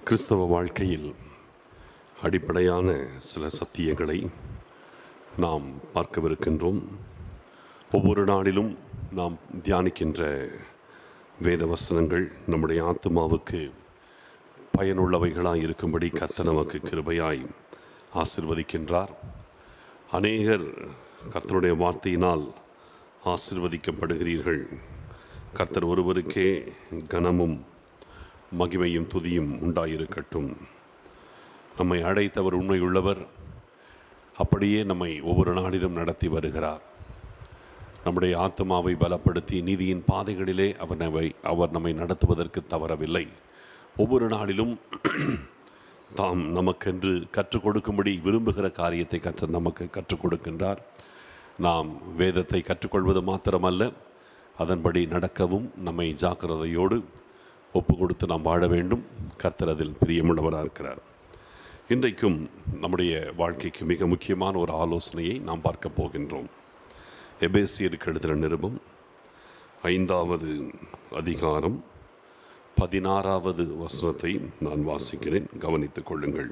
கிறிஸ்தவ வாழ்க்கையில் அடிப்படையான சில சத்தியங்களை நாம் பார்க்கவிருக்கின்றோம். ஒவ்வொரு நாளிலும் நாம் தியானிக்கின்ற வேத வசனங்கள் நம்முடைய ஆத்துமாவுக்கு பயனுள்ளவைகளாய் இருக்கும்படி கர்த்தர் நமக்கு கிருபையாய் ஆசீர்வதிக்கின்றார். அநேகர் கர்த்தருடைய வார்த்தையினால் ஆசீர்வதிக்கப்படுகிறீர்கள். கர்த்தர் ஒருவருக்கே கனமும் மகிமையும் துதியும் உண்டாயிருக்கட்டும். நம்மை அழைத்தவர் உண்மையுள்ளவர். அப்படியே நம்மை ஒவ்வொரு நாளிலும் நடத்தி வருகிறார். நம்முடைய ஆத்மாவை பலப்படுத்தி நீதியின் பாதைகளிலே அவர் நம்மை நடத்துவதற்கு தவறவில்லை. ஒவ்வொரு நாளிலும் தாம் நமக்கென்று கற்றுக் கொடுக்கும்படி விரும்புகிற காரியத்தை நமக்கு கற்றுக் கொடுக்கின்றார். நாம் வேதத்தை கற்றுக்கொள்வது மாத்திரமல்ல, அதன்படி நடக்கவும் நம்மை ஜாக்கிரதையோடு ஒப்பு கொடுத்து நாம் வாழ வேண்டும். கர்த்தர் அதில் பிரியமுள்ளவராக இருக்கிறார். இன்றைக்கும் நம்முடைய வாழ்க்கைக்கு மிக முக்கியமான ஒரு ஆலோசனையை நாம் பார்க்க போகின்றோம். எபேசியருக்கு எழுதின நிருபம் 5வது அதிகாரம் 16வது வசனத்தை நான் வாசிக்கிறேன், கவனித்துக் கொள்ளுங்கள்.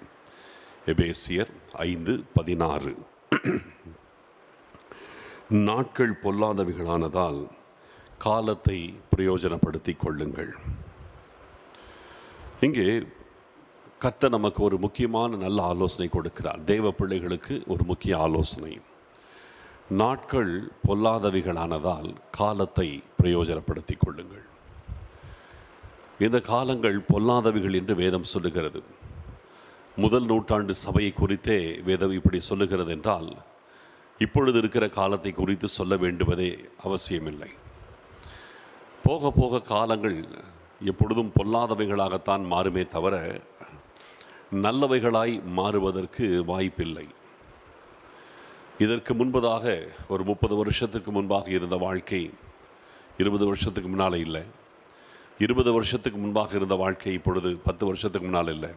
எபேசியர் 5:16. நாட்கள் பொல்லாதவைகளானதால் காலத்தை பிரயோஜனப்படுத்திக் கொள்ளுங்கள். இங்கே கர்த்தர் நமக்கு ஒரு முக்கியமான நல்ல ஆலோசனை கொடுக்கிறார். தேவ பிள்ளைகளுக்கு ஒரு முக்கிய ஆலோசனை. நாட்கள் பொல்லாதவைகளானதால் காலத்தை பிரயோஜனப்படுத்திக் கொள்ளுங்கள். இந்த காலங்கள் பொல்லாதவைகள் என்று வேதம் சொல்லுகிறது. முதல் நூற்றாண்டு சபையை குறித்தே வேதம் இப்படி சொல்லுகிறது என்றால், இப்பொழுது இருக்கிற காலத்தை குறித்து சொல்ல வேண்டுவதே அவசியமில்லை. போக போக காலங்கள் எப்பொழுதும் பொல்லாதவைகளாகத்தான் மாறுமே தவிர நல்லவைகளாய் மாறுவதற்கு வாய்ப்பில்லை. இதற்கு முன்பதாக ஒரு 30 வருஷத்துக்கு முன்பாக இருந்த வாழ்க்கை 20 வருஷத்துக்கு முன்னால் இல்லை. 20 வருஷத்துக்கு முன்பாக இருந்த வாழ்க்கை இப்பொழுது 10 வருஷத்துக்கு முன்னால் இல்லை.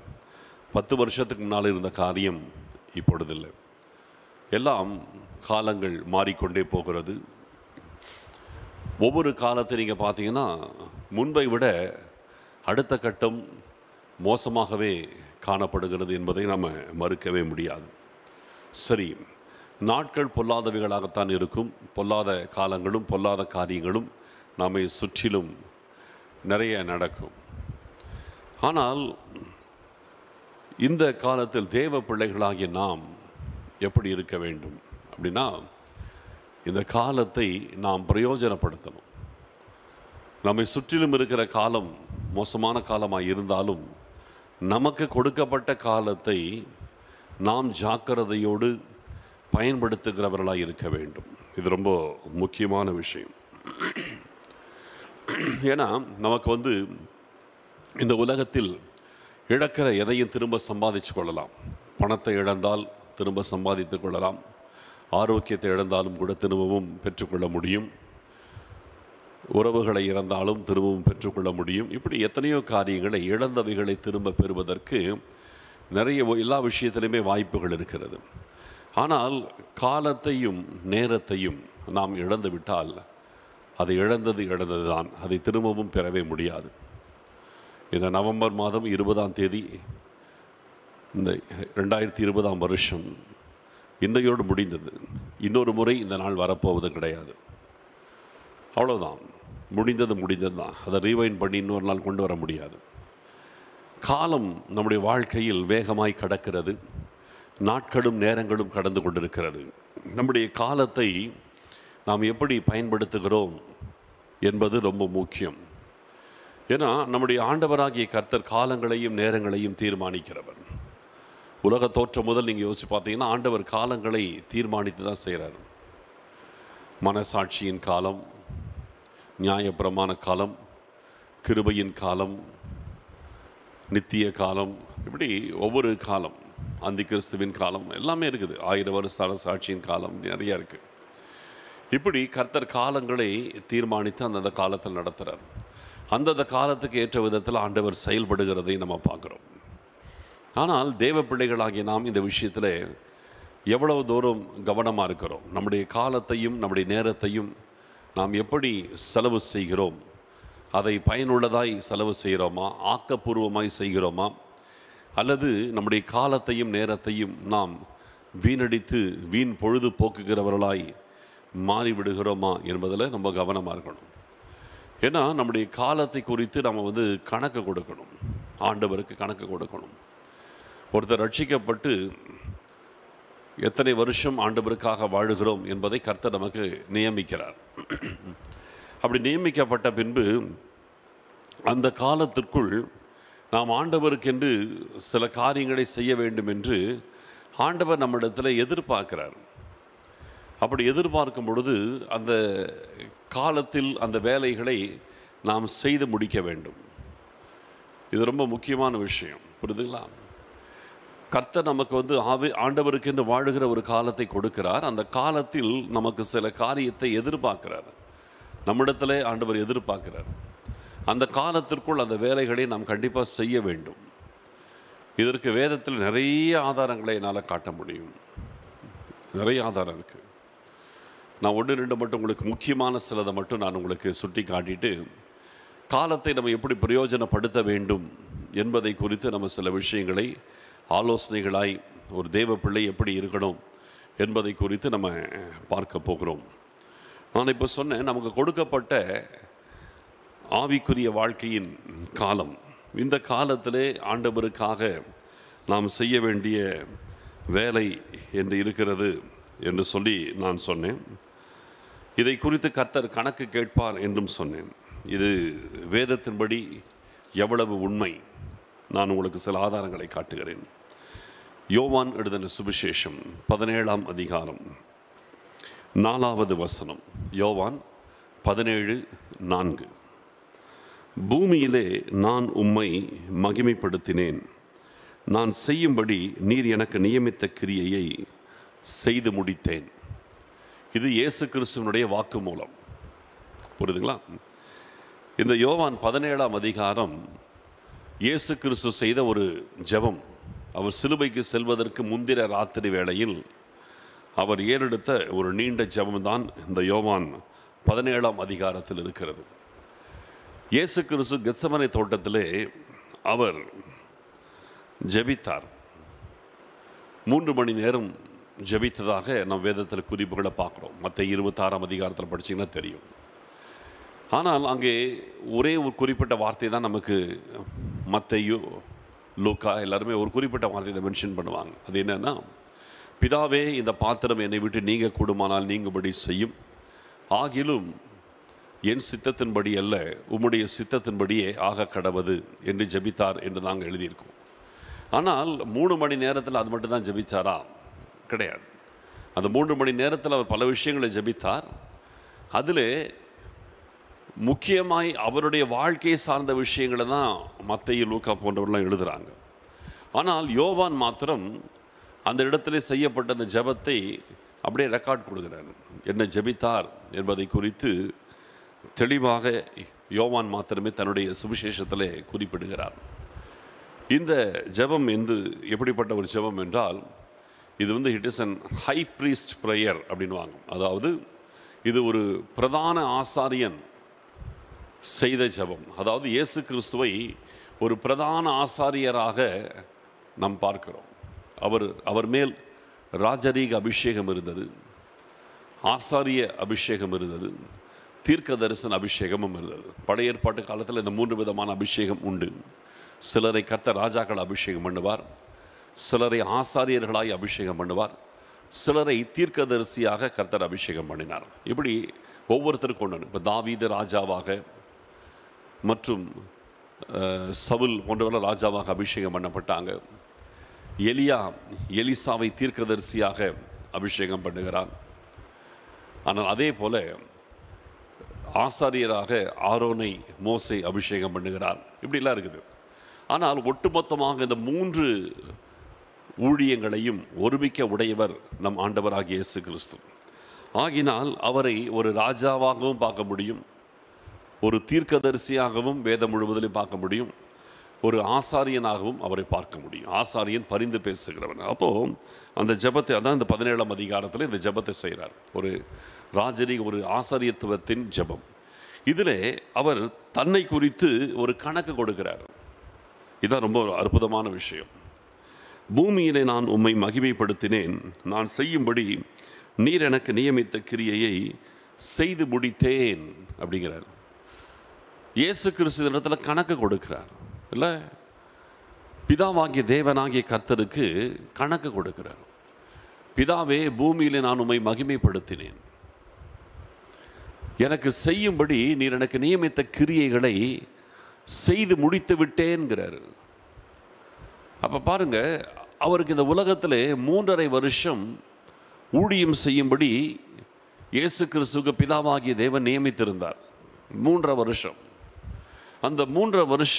10 வருஷத்துக்கு முன்னால் இருந்த காரியம் இப்பொழுது இல்லை. எல்லாம் காலங்கள் மாறிக்கொண்டே போகிறது. ஒவ்வொரு காலத்தை நீங்கள் பார்த்தீங்கன்னா முன்பை விட அடுத்த கட்டம் மோசமாகவே காணப்படுகிறது என்பதை நாம் மறுக்கவே முடியாது. சரி, நாட்கள் பொல்லாதவைகளாகத்தான் இருக்கும். பொல்லாத காலங்களும் பொல்லாத காரியங்களும் நம்மை சுற்றிலும் நிறைய நடக்கும். ஆனால் இந்த காலத்தில் தேவ பிள்ளைகளாகிய நாம் எப்படி இருக்க வேண்டும் அப்படின்னா, இந்த காலத்தை நாம் பிரயோஜனப்படுத்தணும். நம்மை சுற்றிலும் இருக்கிற காலம் மோசமான காலமாக இருந்தாலும் நமக்கு கொடுக்கப்பட்ட காலத்தை நாம் ஜாக்கிரதையோடு பயன்படுத்துகிறவர்களாக இருக்க வேண்டும். இது ரொம்ப முக்கியமான விஷயம். ஏன்னா நமக்கு இந்த உலகத்தில் இழக்கிற எதையும் திரும்ப சம்பாதிச்சு கொள்ளலாம். பணத்தை இழந்தால் திரும்ப சம்பாதித்து கொள்ளலாம். ஆரோக்கியத்தை இழந்தாலும் கூட திரும்பவும் பெற்றுக்கொள்ள முடியும். உறவுகளை இழந்தாலும் திரும்பவும் பெற்றுக்கொள்ள முடியும். இப்படி எத்தனையோ காரியங்களை, இழந்தவைகளை திரும்ப பெறுவதற்கு நிறைய எல்லா விஷயத்திலுமே வாய்ப்புகள் இருக்கிறது. ஆனால் காலத்தையும் நேரத்தையும் நாம் இழந்து விட்டால் அது இழந்தது தான். அதை திரும்பவும் பெறவே முடியாது. இந்த நவம்பர் மாதம் 20ஆம் தேதி இந்த 2020ஆம் வருஷம் இன்றையோடு முடிந்தது. இன்னொரு முறை இந்த நாள் வரப்போவது கிடையாது. அவ்வளோதான், முடிந்தது தான். அதை ரீவைண்ட் பண்ணி இன்னொரு நாள் கொண்டு வர முடியாது. காலம் நம்முடைய வாழ்க்கையில் வேகமாய் கடக்கிறது. நாட்களும் நேரங்களும் கடந்து கொண்டிருக்கிறது. நம்முடைய காலத்தை நாம் எப்படி பயன்படுத்துகிறோம் என்பது ரொம்ப முக்கியம். ஏன்னா நம்முடைய ஆண்டவராகிய கர்த்தர் காலங்களையும் நேரங்களையும் தீர்மானிக்கிறவர். உலக தோற்றம் முதல் நீங்கள் யோசிச்சு பார்த்தீங்கன்னா ஆண்டவர் காலங்களை தீர்மானித்து தான் செய்கிறார். மனசாட்சியின் காலம், நியாயப்பிரமாண காலம், கிருபையின் காலம், நித்திய காலம், இப்படி ஒவ்வொரு காலம், அந்தி கிறிஸ்துவின் காலம் எல்லாமே இருக்குது. 1000 வருஷ சாட்சியின் காலம் நிறையா இருக்குது. இப்படி கர்த்தர் காலங்களை தீர்மானித்து அந்தந்த காலத்தில் நடத்துகிறார். அந்தந்த காலத்துக்கு ஏற்ற விதத்தில் ஆண்டவர் செயல்படுகிறதை நம்ம பார்க்குறோம். ஆனால் தேவ பிள்ளைகளாகிய நாம் இந்த விஷயத்தில் எவ்வளவு தூரம் கவனமாக இருக்கிறோம்? நம்முடைய காலத்தையும் நம்முடைய நேரத்தையும் நாம் எப்படி செலவு செய்கிறோம்? அதை பயனுள்ளதாய் செலவு செய்கிறோமா? ஆக்கப்பூர்வமாய் செய்கிறோமா? அல்லது நம்முடைய காலத்தையும் நேரத்தையும் நாம் வீணடித்து வீண் பொழுது போக்குகிறவர்களாய் மாறிவிடுகிறோமா என்பதில் நம்ம கவனமாக இருக்கணும். ஏன்னா நம்முடைய காலத்தை குறித்து நம்ம கணக்கு கொடுக்கணும், ஆண்டவருக்கு கணக்கு கொடுக்கணும். ஒருத்தர் ரட்சிக்கப்பட்டு எத்தனை வருஷம் ஆண்டவருக்காக வாழுகிறோம் என்பதை கர்த்தர் நமக்கு நியமிக்கிறார். அப்படி நியமிக்கப்பட்ட பின்பு அந்த காலத்திற்குள் நாம் ஆண்டவருக்கென்று சில காரியங்களை செய்ய வேண்டும் என்று ஆண்டவர் நம்மிடத்தில் எதிர்பார்க்கிறார். அப்படி எதிர்பார்க்கும் பொழுது அந்த காலத்தில் அந்த வேலைகளை நாம் செய்து முடிக்க வேண்டும். இது ரொம்ப முக்கியமான விஷயம், புரியுதுங்களா? கர்த்தர் நமக்கு ஆண்டவருக்கென்று வாழுகிற ஒரு காலத்தை கொடுக்கிறார். அந்த காலத்தில் நமக்கு சில காரியத்தை எதிர்பார்க்கிறார், நம்மிடத்தில் ஆண்டவர் எதிர்பார்க்கிறார். அந்த காலத்திற்குள் அந்த வேலைகளை நாம் கண்டிப்பாக செய்ய வேண்டும். இதற்கு வேதத்தில் நிறைய ஆதாரங்களை என்னால் காட்ட முடியும், நிறைய ஆதாரம் இருக்குது. நான் 1-2 மட்டும் உங்களுக்கு முக்கியமான சிலதை மட்டும் நான் உங்களுக்கு சுட்டி காட்டிட்டு காலத்தை நம்ம எப்படி பிரயோஜனப்படுத்த வேண்டும் என்பதை குறித்து நம்ம சில விஷயங்களை ஆலோசனைகளாய் ஒரு தேவ பிள்ளை எப்படி இருக்கணும் என்பதை குறித்து நம்ம பார்க்க போகிறோம். நான் இப்போ சொன்னேன், நமக்கு கொடுக்கப்பட்ட ஆவிக்குரிய வாழ்க்கையின் காலம், இந்த காலத்திலே ஆண்டவருக்காக நாம் செய்ய வேண்டிய வேலை என்று இருக்கிறது என்று சொல்லி நான் சொன்னேன். இதை குறித்து கர்த்தர் கணக்கு கேட்பார் என்றும் சொன்னேன். இது வேதத்தின்படி எவ்வளவு உண்மை, நான் உங்களுக்கு சில ஆதாரங்களை காட்டுகிறேன். யோவான் எழுதின சுவிசேஷம் 17ஆம் அதிகாரம் 4வது வசனம். யோவான் 17:4. பூமியிலே நான் உம்மை மகிமைப்படுத்தினேன், நான் செய்யும்படி நீர் எனக்கு நியமித்த கிரியையை செய்து முடித்தேன். இது இயேசு கிறிஸ்துவனுடைய வாக்கு மூலம், புரியுதுங்களா? இந்த யோவான் 17ஆம் அதிகாரம் இயேசு கிறிஸ்து செய்த ஒரு ஜெபம். அவர் சிலுவைக்கு செல்வதற்கு முந்திர ராத்திரி வேளையில் அவர் ஏறெடுத்த ஒரு நீண்ட ஜெபம்தான் இந்த யோவான் 17ஆம் அதிகாரத்தில் இருக்கிறது. இயேசு கிறிஸ்து கெத்செமனே தோட்டத்திலே அவர் ஜெபித்தார். 3 மணி நேரம் ஜெபித்ததாக நம் வேதத்தில் குறிப்புகளை பார்க்குறோம். மத்தேயு 26ஆம் அதிகாரத்தில் படிச்சிங்கன்னா தெரியும். ஆனால் அங்கே ஒரே ஒரு குறிப்பிட்ட வார்த்தை தான் நமக்கு மத்தேயு, லூக்கா எல்லாருமே ஒரு குறிப்பிட்ட வார்த்தையை மென்ஷன் பண்ணுவாங்க. அது என்னென்னா, பிதாவே இந்த பாத்திரம் என்னை விட்டு நீங்க கூடுமானால் நீங்கும்படி செய்யும், ஆகிலும் என் சித்தத்தின்படி அல்ல உம்முடைய சித்தத்தின்படியே ஆக கடவது என்று ஜெபித்தார் என்று நாங்கள் எழுதியிருக்கோம். ஆனால் 3 மணி நேரத்தில் அது மட்டும் தான் ஜெபித்தாரா? கிடையாது. அந்த 3 மணி நேரத்தில் அவர் பல விஷயங்களை ஜெபித்தார். அதில் முக்கியமாய் அவருடைய வாழ்க்கையை சார்ந்த விஷயங்களை தான் மத்தேயு, லூக்கா போன்றவர்கள்லாம் எழுதுகிறாங்க. ஆனால் யோவான் மாத்திரம் அந்த இடத்துல செய்யப்பட்ட அந்த ஜெபத்தை அப்படியே ரெக்கார்ட் கொடுக்குறாரு. என்ன ஜெபித்தார் என்பதை குறித்து தெளிவாக யோவான் மாத்திரமே தன்னுடைய சுவிசேஷத்திலே குறிப்பிடுகிறார். இந்த ஜெபம் எப்படிப்பட்ட ஒரு ஜெபம் என்றால், இது it is an high priest prayer அப்படின்வாங்க. அதாவது இது ஒரு பிரதான ஆசாரியன் செய்த ஜெபம். அதாவது இயேசு கிறிஸ்துவை ஒரு பிரதான ஆசாரியராக நாம் பார்க்கிறோம். அவர் மேல் ராஜரீக அபிஷேகம் இருந்தது, ஆசாரிய அபிஷேகம் இருந்தது, தீர்க்க தரிசன அபிஷேகமும் இருந்தது. பழைய ஏற்பாட்டு காலத்தில் இந்த 3 விதமான அபிஷேகம் உண்டு. சிலரை கர்த்தர் ராஜாக்கள் அபிஷேகம் பண்ணுவார், சிலரை ஆசாரியர்களாய் அபிஷேகம் பண்ணுவார், சிலரை தீர்க்கதரிசியாக கர்த்தர் அபிஷேகம் பண்ணினார். இப்படி ஒவ்வொருத்தருக்கும் ஒன்று. இப்போ தாவீது ராஜாவாக மற்றும் சவுல் போன்றவர்கள் ராஜாவாக அபிஷேகம் பண்ணப்பட்டாங்க. எலிசாவை தீர்க்கதரிசியாக அபிஷேகம் பண்ணுகிறார். ஆனால் அதே போல ஆசாரியராக ஆரோனை மோசே அபிஷேகம் பண்ணுகிறார். இப்படிலாம் இருக்குது. ஆனால் ஒட்டுமொத்தமாக இந்த 3 ஊழியங்களையும் ஒருமிக்க உடையவர் நம் ஆண்டவராகிய இயேசு கிறிஸ்து. ஆகினால் அவரை ஒரு ராஜாவாகவும் பார்க்க முடியும், ஒரு தீர்க்கதரிசியாகவும் வேதம் முழுவதிலும் பார்க்க முடியும், ஒரு ஆசாரியனாகவும் அவரை பார்க்க முடியும். ஆசாரியன் பரிந்து பேசுகிறவன். அப்போது அந்த ஜெபத்தை, அதான் இந்த 17ஆம் அதிகாரத்தில் இந்த ஜெபத்தை செய்கிறார். ஒரு ராஜரீக ஒரு ஆசாரியத்துவத்தின் ஜெபம். இதில் அவர் தன்னை குறித்து ஒரு கணக்கு கொடுக்கிறார். இதுதான் ரொம்ப அற்புதமான விஷயம். பூமியிலே நான் உம்மை மகிமைப்படுத்தினேன். நான் செய்யும்படி நீர் எனக்கு நியமித்த கிரியையை செய்து முடித்தேன் அப்படிங்கிறார். இயேசு கிறிஸ்து இடத்துல கணக்கு கொடுக்கிறார் இல்லை, பிதாவாகிய தேவனாகிய கர்த்தருக்கு கணக்கு கொடுக்கிறார். பிதாவே, பூமியிலே நான் உம்மை மகிமைப்படுத்தினேன். எனக்கு செய்யும்படி நீர் எனக்கு நியமித்த கிரியைகளை செய்து முடித்து விட்டேன்கிறார். அப்போ பாருங்க, அவருக்கு இந்த உலகத்தில் 3.5 வருஷம் ஊழியம் செய்யும்படி இயேசு கிறிஸ்துவுக்கு பிதாவாகிய தேவன் நியமித்திருந்தார். 3.5 வருஷம். அந்த 3.5 வருஷ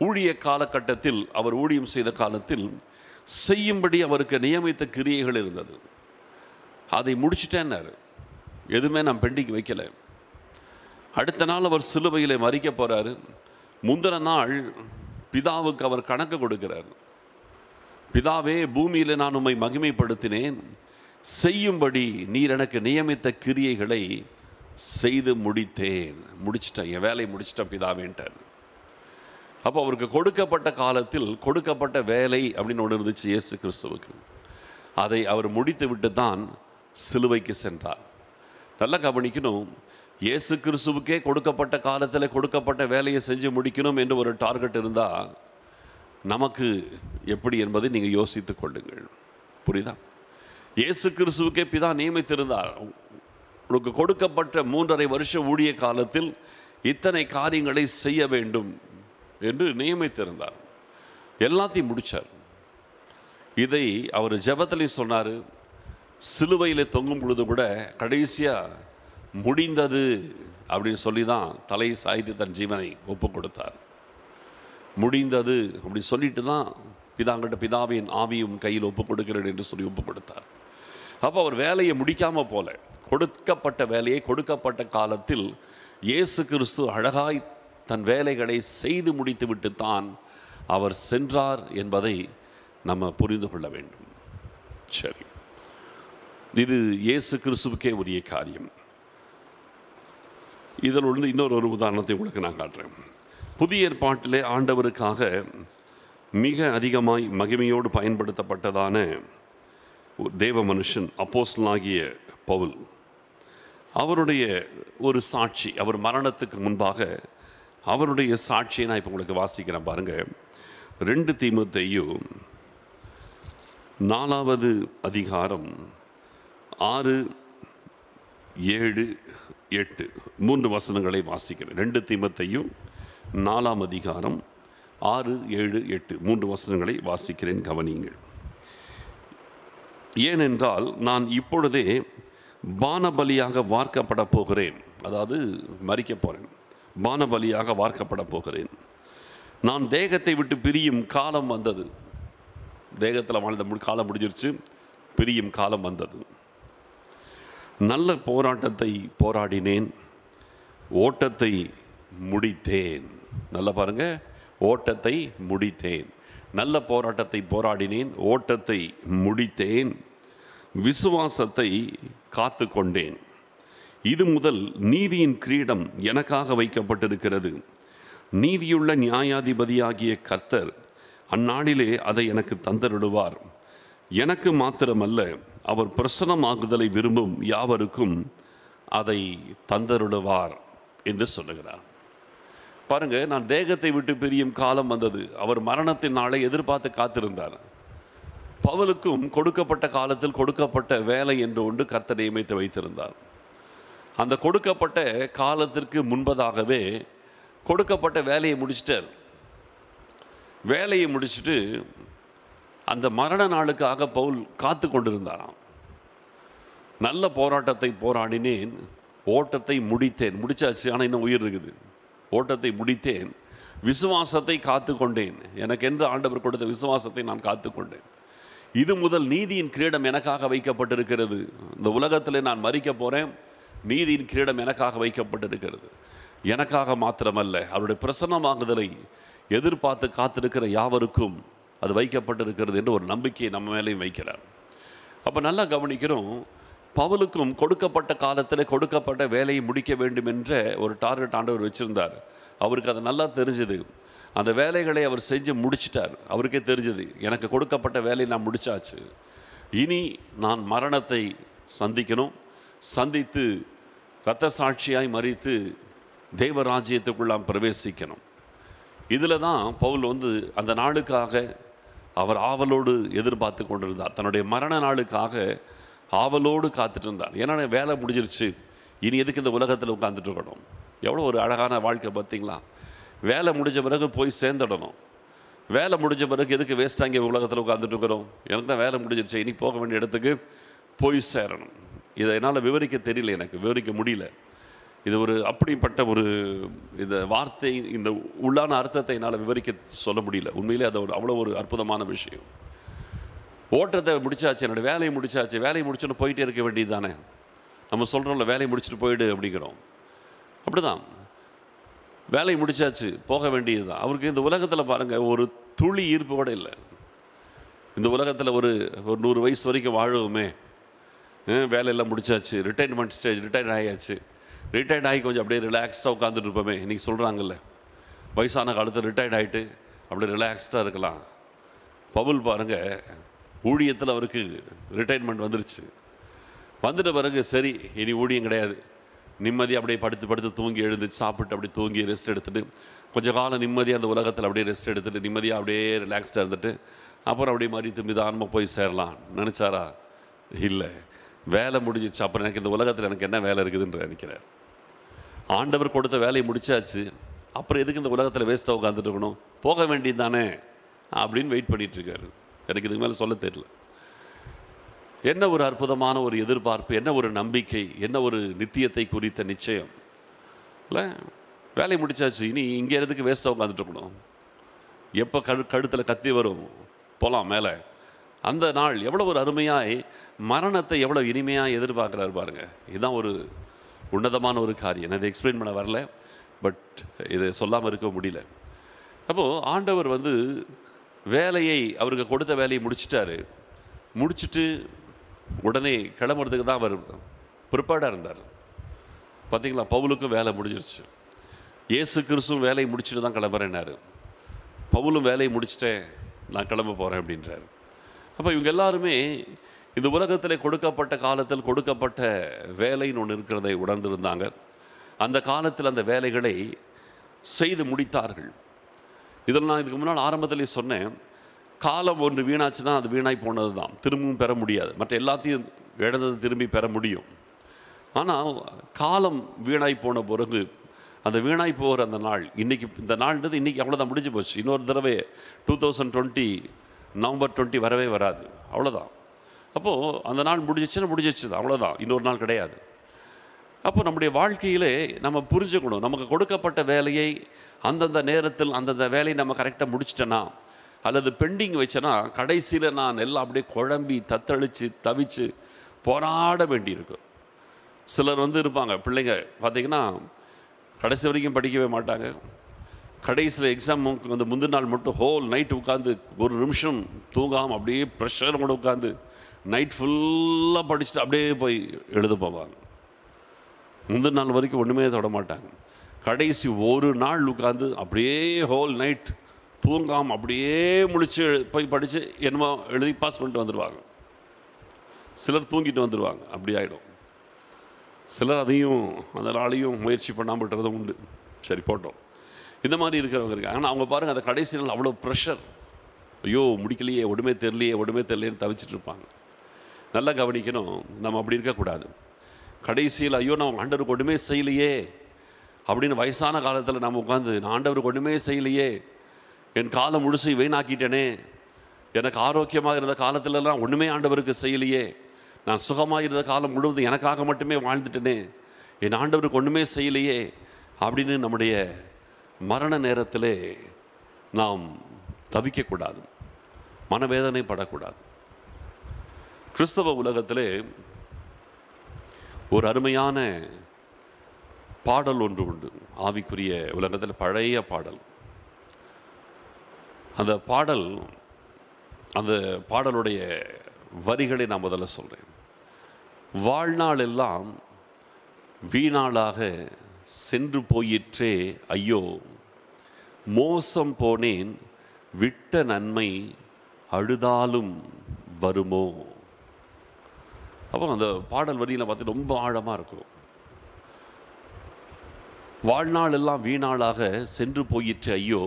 ஊழிய காலகட்டத்தில், அவர் ஊழியம் செய்த காலத்தில் செய்யும்படி அவருக்கு நியமித்த கிரியைகள் இருந்தது. அதை முடிச்சுட்டேன்னாரு. எதுவுமே நான் பெண்டிங் வைக்கல. அடுத்த நாள் அவர் சிலுவையில் மரிக்க போறாரு. முந்தின நாள் பிதாவுக்கு அவர் கணக்கு கொடுக்கிறார். பிதாவே, பூமியில் நான் உம்மை மகிமைப்படுத்தினேன். செய்யும்படி நீர் எனக்கு நியமித்த கிரியைகளை செய்து முடித்தேன். முடிச்சிட்டேன், என் வேலையை முடிச்சிட்டேன் பிதாவேன்ட்டார். அப்போ அவருக்கு கொடுக்கப்பட்ட காலத்தில் கொடுக்கப்பட்ட வேலை அப்படின்னு ஒன்று இருந்துச்சு இயேசு கிறிஸ்துவுக்கு. அதை அவர் முடித்து விட்டு தான் சிலுவைக்கு சென்றார். நல்லா கவனிக்கணும், இயேசு கிறிஸ்துவுக்கே கொடுக்கப்பட்ட காலத்தில் கொடுக்கப்பட்ட வேலையை செஞ்சு முடிக்கணும் என்று ஒரு டார்கெட் இருந்தால் நமக்கு எப்படி என்பதை நீங்கள் யோசித்து கொள்ளுங்கள். புரியுதா? இயேசு கிறிஸ்துவுக்கே பிதா நியமித்திருந்தார். உனக்கு கொடுக்கப்பட்ட 3.5 வருஷ ஊழிய காலத்தில் இத்தனை காரியங்களை செய்ய வேண்டும் என்று நியமித்திருந்தார். எல்லாத்தையும் முடித்தார். இதை அவர் ஜெபத்திலே சொன்னார். சிலுவையில் தொங்கும் பொழுது கூட கடைசியாக முடிந்தது அப்படின்னு சொல்லி தான் தலை சாய்த்து தன் ஜீவனை ஒப்பு கொடுத்தார். முடிந்தது அப்படி சொல்லிட்டு தான் பிதாங்கிட்ட பிதாவின் ஆவியும் கையில் ஒப்பு கொடுக்கிறேன் என்று சொல்லி ஒப்பு கொடுத்தார். அப்போ அவர் வேலையை முடிக்காமல் போல, கொடுக்கப்பட்ட வேலையை கொடுக்கப்பட்ட காலத்தில் இயேசு கிறிஸ்து அழகாய் தன் வேலைகளை செய்து முடித்து விட்டு தான் அவர் சென்றார் என்பதை நம்ம புரிந்து கொள்ள வேண்டும். சரி, இது இயேசு கிறிஸ்துவுக்கே உரிய காரியம். இதில் வந்து இன்னொரு உதாரணத்தை உங்களுக்கு நான் காட்டுறேன். புதிய ஏற்பாட்டிலே ஆண்டவருக்காக மிக அதிகமாய் மகிமையோடு பயன்படுத்தப்பட்டதான தேவ மனுஷன் அப்போஸ்தலனாகிய பவுல். அவருடைய ஒரு சாட்சி, அவர் மரணத்துக்கு முன்பாக அவருடைய சாட்சியை நான் இப்போ உங்களுக்கு வாசிக்கிறேன் பாருங்க. 2 தீமோத்தேயு 4வது அதிகாரம் 6, 7, 8 3 வசனங்களை வாசிக்கிறேன். 2 தீமோத்தேயு 4ஆம் அதிகாரம் 6, 7, 8 3 வசனங்களை வாசிக்கிறேன், கவனியுங்கள். ஏனென்றால் நான் இப்பொழுதே பானபலியாக வார்க்கப்பட போகிறேன். அதாவது மரிக்க போகிறேன், பானபலியாக வார்க்கப்பட போகிறேன். நான் தேகத்தை விட்டு பிரியும் காலம் வந்தது. தேகத்தில் வாழ்ந்த காலம் முடிஞ்சிருச்சு, பிரியும் காலம் வந்தது. நல்ல போராட்டத்தை போராடினேன், ஓட்டத்தை முடித்தேன். நல்லா பாருங்க, ஓட்டத்தை முடித்தேன். நல்ல போராட்டத்தை போராடினேன், ஓட்டத்தை முடித்தேன், விசுவாசத்தை காத்து கொண்டேன். இது முதல் நீதியின் கிரீடம் எனக்காக வைக்கப்பட்டிருக்கிறது. நீதியுள்ள நியாயாதிபதியாகிய கர்த்தர் அந்நாளிலே அதை எனக்கு தந்தருடுவார். எனக்கு மாத்திரமல்ல, அவர் பிரசன்னமாகுதலை விரும்பும் யாவருக்கும் அதை தந்தருடுவார் என்று சொல்லுகிறார். பாருங்க, நான் தேகத்தை விட்டு பிரியும் காலம் வந்தது. அவர் மரணத்தின் நாளை எதிர்பார்த்து காத்திருந்தார். பவுலுக்கும் கொடுக்கப்பட்ட காலத்தில் கொடுக்கப்பட்ட வேலை என்று ஒன்று கர்த்தர் நியமித்து வைத்திருந்தார். அந்த கொடுக்கப்பட்ட காலத்திற்கு முன்பதாகவே கொடுக்கப்பட்ட வேலையை முடிச்சிட்டார். வேலையை முடிச்சுட்டு அந்த மரண நாளுக்காக பவுல் காத்து கொண்டிருந்தாராம். நல்ல போராட்டத்தை போராடினேன், ஓட்டத்தை முடித்தேன். முடிச்சாச்சு, ஆனால் இன்னும் உயிர் இருக்குது. ஓட்டத்தை முடித்தேன், விசுவாசத்தை காத்து கொண்டேன். எனக்கென்று ஆண்டவர் கொடுத்த விசுவாசத்தை நான் காத்து கொண்டேன். இது முதல் நீதியின் கிரீடம் எனக்காக வைக்கப்பட்டிருக்கிறது. இந்த உலகத்தில் நான் மரிக்க போகிறேன், நீதியின் கிரீடம் எனக்காக வைக்கப்பட்டிருக்கிறது. எனக்காக மாத்திரமல்ல, அவருடைய பிரசன்னமாகுதலை எதிர்பார்த்து காத்திருக்கிற யாவருக்கும் அது வைக்கப்பட்டிருக்கிறது என்று ஒரு நம்பிக்கையை நம்ம மேலேயும் வைக்கிறார். அப்போ நல்லா கவனிக்கிறோம், பவுலுக்கும் கொடுக்கப்பட்ட காலத்தில் கொடுக்கப்பட்ட வேலையை முடிக்க வேண்டும் என்ற ஒரு டார்கெட் ஆண்டவர் வச்சுருந்தார். அவருக்கு அது நல்லா தெரிஞ்சுது. அந்த வேலைகளை அவர் செஞ்சு முடிச்சிட்டார். அவருக்கே தெரிஞ்சது, எனக்கு கொடுக்கப்பட்ட வேலையை நான் முடிச்சாச்சு, இனி நான் மரணத்தை சந்திக்கணும், சந்தித்து இரத்த சாட்சியாய் மரித்து தேவராஜ்யத்துக்குள்ளாம் பிரவேசிக்கணும். இதில் தான் பவுல் அந்த நாளுக்காக அவர் ஆவலோடு எதிர்பார்த்து கொண்டிருந்தார். தன்னுடைய மரண நாளுக்காக ஆவலோடு காத்துட்டு இருந்தார். ஏன்னா வேலை முடிஞ்சிருச்சு, இனி எதுக்கு இந்த உலகத்தில் உட்காந்துட்டு இருக்கணும்? எவ்வளோ ஒரு அழகான வாழ்க்கை பார்த்தீங்களா? வேலை முடிஞ்ச பிறகு போய் சேர்ந்துடணும். வேலை முடிஞ்ச பிறகு எதுக்கு வேஸ்ட்டாக இங்கே உலகத்தில் உட்காந்துட்டு இருக்கிறோம்? எனக்கு தான் வேலை முடிஞ்சிருச்சு, இனி போக வேண்டிய இடத்துக்கு போய் சேரணும். இதை என்னால் விவரிக்க தெரியல, எனக்கு விவரிக்க முடியல. இது ஒரு அப்படிப்பட்ட ஒரு இந்த வார்த்தை, இந்த உள்ளான அர்த்தத்தை என்னால் விவரிக்க சொல்ல முடியல. உண்மையிலே அது அவ்வளோ ஒரு அற்புதமான விஷயம். ஓட்டத்தை முடிச்சாச்சு, என்னோடய வேலையை முடிச்சாச்சு, வேலையை முடிச்சோன்னு போயிட்டே இருக்க வேண்டியது தானே. நம்ம சொல்கிறோம்ல, வேலையை முடிச்சுட்டு போயிடு அப்படிங்கிறோம். அப்படி தான் வேலையை முடிச்சாச்சு, போக வேண்டியது தான். அவருக்கு இந்த உலகத்தில் பாருங்கள், ஒரு துளி ஈர்ப்பு கூட இல்லை. இந்த உலகத்தில் ஒரு 100 வயசு வரைக்கும் வாழுவோமே, வேலையெல்லாம் முடிச்சாச்சு, ரிட்டைர்மெண்ட் ஸ்டேஜ், ரிட்டையர்ட் ஆகியாச்சு, ரிட்டையர்ட் ஆகி கொஞ்சம் அப்படியே ரிலாக்ஸ்டாக உட்காந்துட்டு இருப்போமே. இன்றைக்கி சொல்கிறாங்கல்ல, வயசான காலத்தில் ரிட்டையர்ட் ஆகிட்டு அப்படியே ரிலாக்ஸ்டாக இருக்கலாம். பவுல் பாருங்கள், ஊழியத்தில் அவருக்கு ரிட்டைர்மெண்ட் வந்துருச்சு. வந்துட்ட பிறகு சரி, இனி ஊழியம் கிடையாது, நிம்மதியாக அப்படியே படுத்து தூங்கி எழுந்துச்சு, சாப்பிட்டு அப்படியே தூங்கி ரெஸ்ட் எடுத்துகிட்டு கொஞ்சம் காலம் நிம்மதியாக அந்த உலகத்தில் அப்படியே ரெஸ்ட் எடுத்துகிட்டு நிம்மதியாக அப்படியே ரிலாக்ஸ்டாக இருந்துட்டு அப்புறம் அப்படியே மாதிரி நிதானமாக போய் சேரலாம் நினச்சாரா? இல்லை, வேலை முடிஞ்சிச்சு. அப்புறம் எனக்கு இந்த உலகத்தில் எனக்கு என்ன வேலை இருக்குதுன்ற நினைக்கிறார். ஆண்டவர் கொடுத்த வேலையை முடிச்சாச்சு, அப்புறம் எதுக்கு இந்த உலகத்தில் வேஸ்ட்டாக உட்காந்துட்டு இருக்கணும்? போக வேண்டியது தானே அப்படின்னு வெயிட் பண்ணிகிட்ருக்காரு. எனக்கு இதுக்கு மேலே சொல்ல தெரியல. என்ன ஒரு அற்புதமான ஒரு எதிர்பார்ப்பு, என்ன ஒரு நம்பிக்கை, என்ன ஒரு நித்தியத்தை குறித்த நிச்சயம் இல்லை? வேலையை முடிச்சாச்சு, இனி இங்கே எதுக்கு வேஸ்ட்டாக உட்காந்துட்டு இருக்கணும்? எப்போ கழுத்தில் கத்தி வரும், போகலாம் மேலே. அந்த நாள் எவ்வளோ ஒரு அருமையாய், மரணத்தை எவ்வளோ இனிமையாக எதிர்பார்க்குறாரு பாருங்கள். இதுதான் ஒரு உன்னதமான ஒரு காரியம். நான் இதை எக்ஸ்பிளைன் பண்ண வரல, பட் இதை சொல்லாமல் இருக்க முடியல. அப்போது ஆண்டவர் வேலையை, அவருக்கு கொடுத்த வேலையை முடிச்சிட்டாரு. முடிச்சுட்டு உடனே கிளம்புறதுக்கு தான் அவர் ப்ரிப்பேர்டாக இருந்தார். பார்த்தீங்களா, பவுலுக்கும் வேலை முடிஞ்சிருச்சு. இயேசு கிறிஸ்துவும் வேலையை முடிச்சுட்டு தான் கிளம்புறேன்னாரு. பவுலும் வேலையை முடிச்சுட்டேன், நான் கிளம்ப போகிறேன் அப்படின்றார். அப்போ இவங்க எல்லாருமே இந்த உலகத்தில் கொடுக்கப்பட்ட காலத்தில் கொடுக்கப்பட்ட வேலைன்னு ஒன்று இருக்கிறதை உணர்ந்திருந்தாங்க. அந்த காலத்தில் அந்த வேலைகளை செய்து முடித்தார்கள். இதில் நான் இதுக்கு முன்னால் ஆரம்பத்திலே சொன்னேன், காலம் ஒன்று வீணாச்சுன்னா அது வீணாய் போனது தான், திரும்பவும் பெற முடியாது. மற்ற எல்லாத்தையும் இழந்தது திரும்பி பெற முடியும். ஆனால் காலம் வீணாய் போன பிறகு அந்த வீணாய் போகிற அந்த நாள், இன்றைக்கி இந்த நாள்ன்றது இன்றைக்கி அவ்வளோதான், முடிஞ்சு போச்சு. இன்னொரு தடவை 2020 நவம்பர் 20 வரவே வராது, அவ்வளோதான். அப்போது அந்த நாள் முடிஞ்சிச்சு தான், அவ்வளோதான், இன்னொரு நாள் கிடையாது. அப்போ நம்முடைய வாழ்க்கையிலே நம்ம புரிஞ்சுக்கணும், நமக்கு கொடுக்கப்பட்ட வேலையை அந்தந்த நேரத்தில் அந்தந்த வேலையை நம்ம கரெக்டாக முடிச்சிட்டேன்னா, அல்லது பெண்டிங் வச்சேன்னா கடைசியில் நான் எல்லாம் அப்படியே குழம்பி தத்தளித்து தவிச்சு போராட வேண்டியிருக்கும். சிலர் இருப்பாங்க, பிள்ளைங்க பார்த்திங்கன்னா கடைசி வரைக்கும் படிக்கவே மாட்டாங்க. கடைசியில் எக்ஸாமுக்கு முந்தின நாள் மட்டும் ஹோல் நைட் உட்காந்து ஒரு நிமிஷம் தூங்காமல் அப்படியே ப்ரெஷரோடு உட்காந்து நைட் ஃபுல்லாக படிச்சுட்டு அப்படியே போய் எழுத போவாங்க. முந்தின நாள் வரைக்கும் ஒன்றுமே தொட மாட்டாங்க. கடைசி ஒரு நாள் உட்காந்து அப்படியே ஹோல் நைட் தூங்காமல் அப்படியே முழிச்சு போய் படித்து என்னமோ எழுதி பாஸ் பண்ணிட்டு வந்துடுவாங்க. சிலர் தூங்கிட்டு வந்துடுவாங்க, அப்படி ஆகிடும். சிலர் அதையும் அந்த நாளையும் முயற்சி பண்ணாமல் விட்டுறதும் உண்டு. சரி போட்டோம், இந்த மாதிரி இருக்கிறவங்க இருக்காங்க. ஆனால் அவங்க பாருங்கள், அந்த கடைசி நாள் அவ்வளோ ப்ரெஷர், ஐயோ முடிக்கலையே, ஒன்றுமே தெரியலையேன்னு தவிச்சிட்டு இருப்பாங்க. நல்லா கவனிக்கணும், நம்ம அப்படி இருக்கக்கூடாது. கடைசியில் ஐயோ நான் ஆண்டவருக்கு ஒன்றுமே செய்யலையே அப்படின்னு வயசான காலத்தில் நம்ம உட்காந்து, நான் ஆண்டவருக்கு ஒன்றுமே செய்யலையே, என் காலம் முழுசை வீணாக்கிட்டேனே, எனக்கு ஆரோக்கியமாக இருந்த காலத்திலலாம் ஒன்றுமே ஆண்டவருக்கு செய்யலையே, நான் சுகமாக இருந்த காலம் முழுவதும் எனக்காக மட்டுமே வாழ்ந்துட்டேனே, என் ஆண்டவருக்கு ஒன்றுமே செய்யலையே அப்படின்னு நம்முடைய மரண நேரத்திலே நாம் தவிக்கக்கூடாது, மனவேதனை படக்கூடாது. கிறிஸ்தவ உலகத்திலே ஒரு அருமையான பாடல் ஒன்று உண்டு. ஆவிக்குரிய உலகத்தில் பழைய பாடல். அந்த பாடலுடைய வரிகளை நான் முதல்ல சொல்கிறேன். வாழ்நாள் எல்லாம் வீணாளாக சென்று போயிற்றே ஐயோ, மோசம் போனேன் விட்ட நன்மை அழுதாலும் வருமோ. அப்போ அந்த பாடல் வரியில் பார்த்து ரொம்ப ஆழமாக இருக்கும். வாழ்நாள் எல்லாம் வீணாளாக சென்று போயிற்று ஐயோ,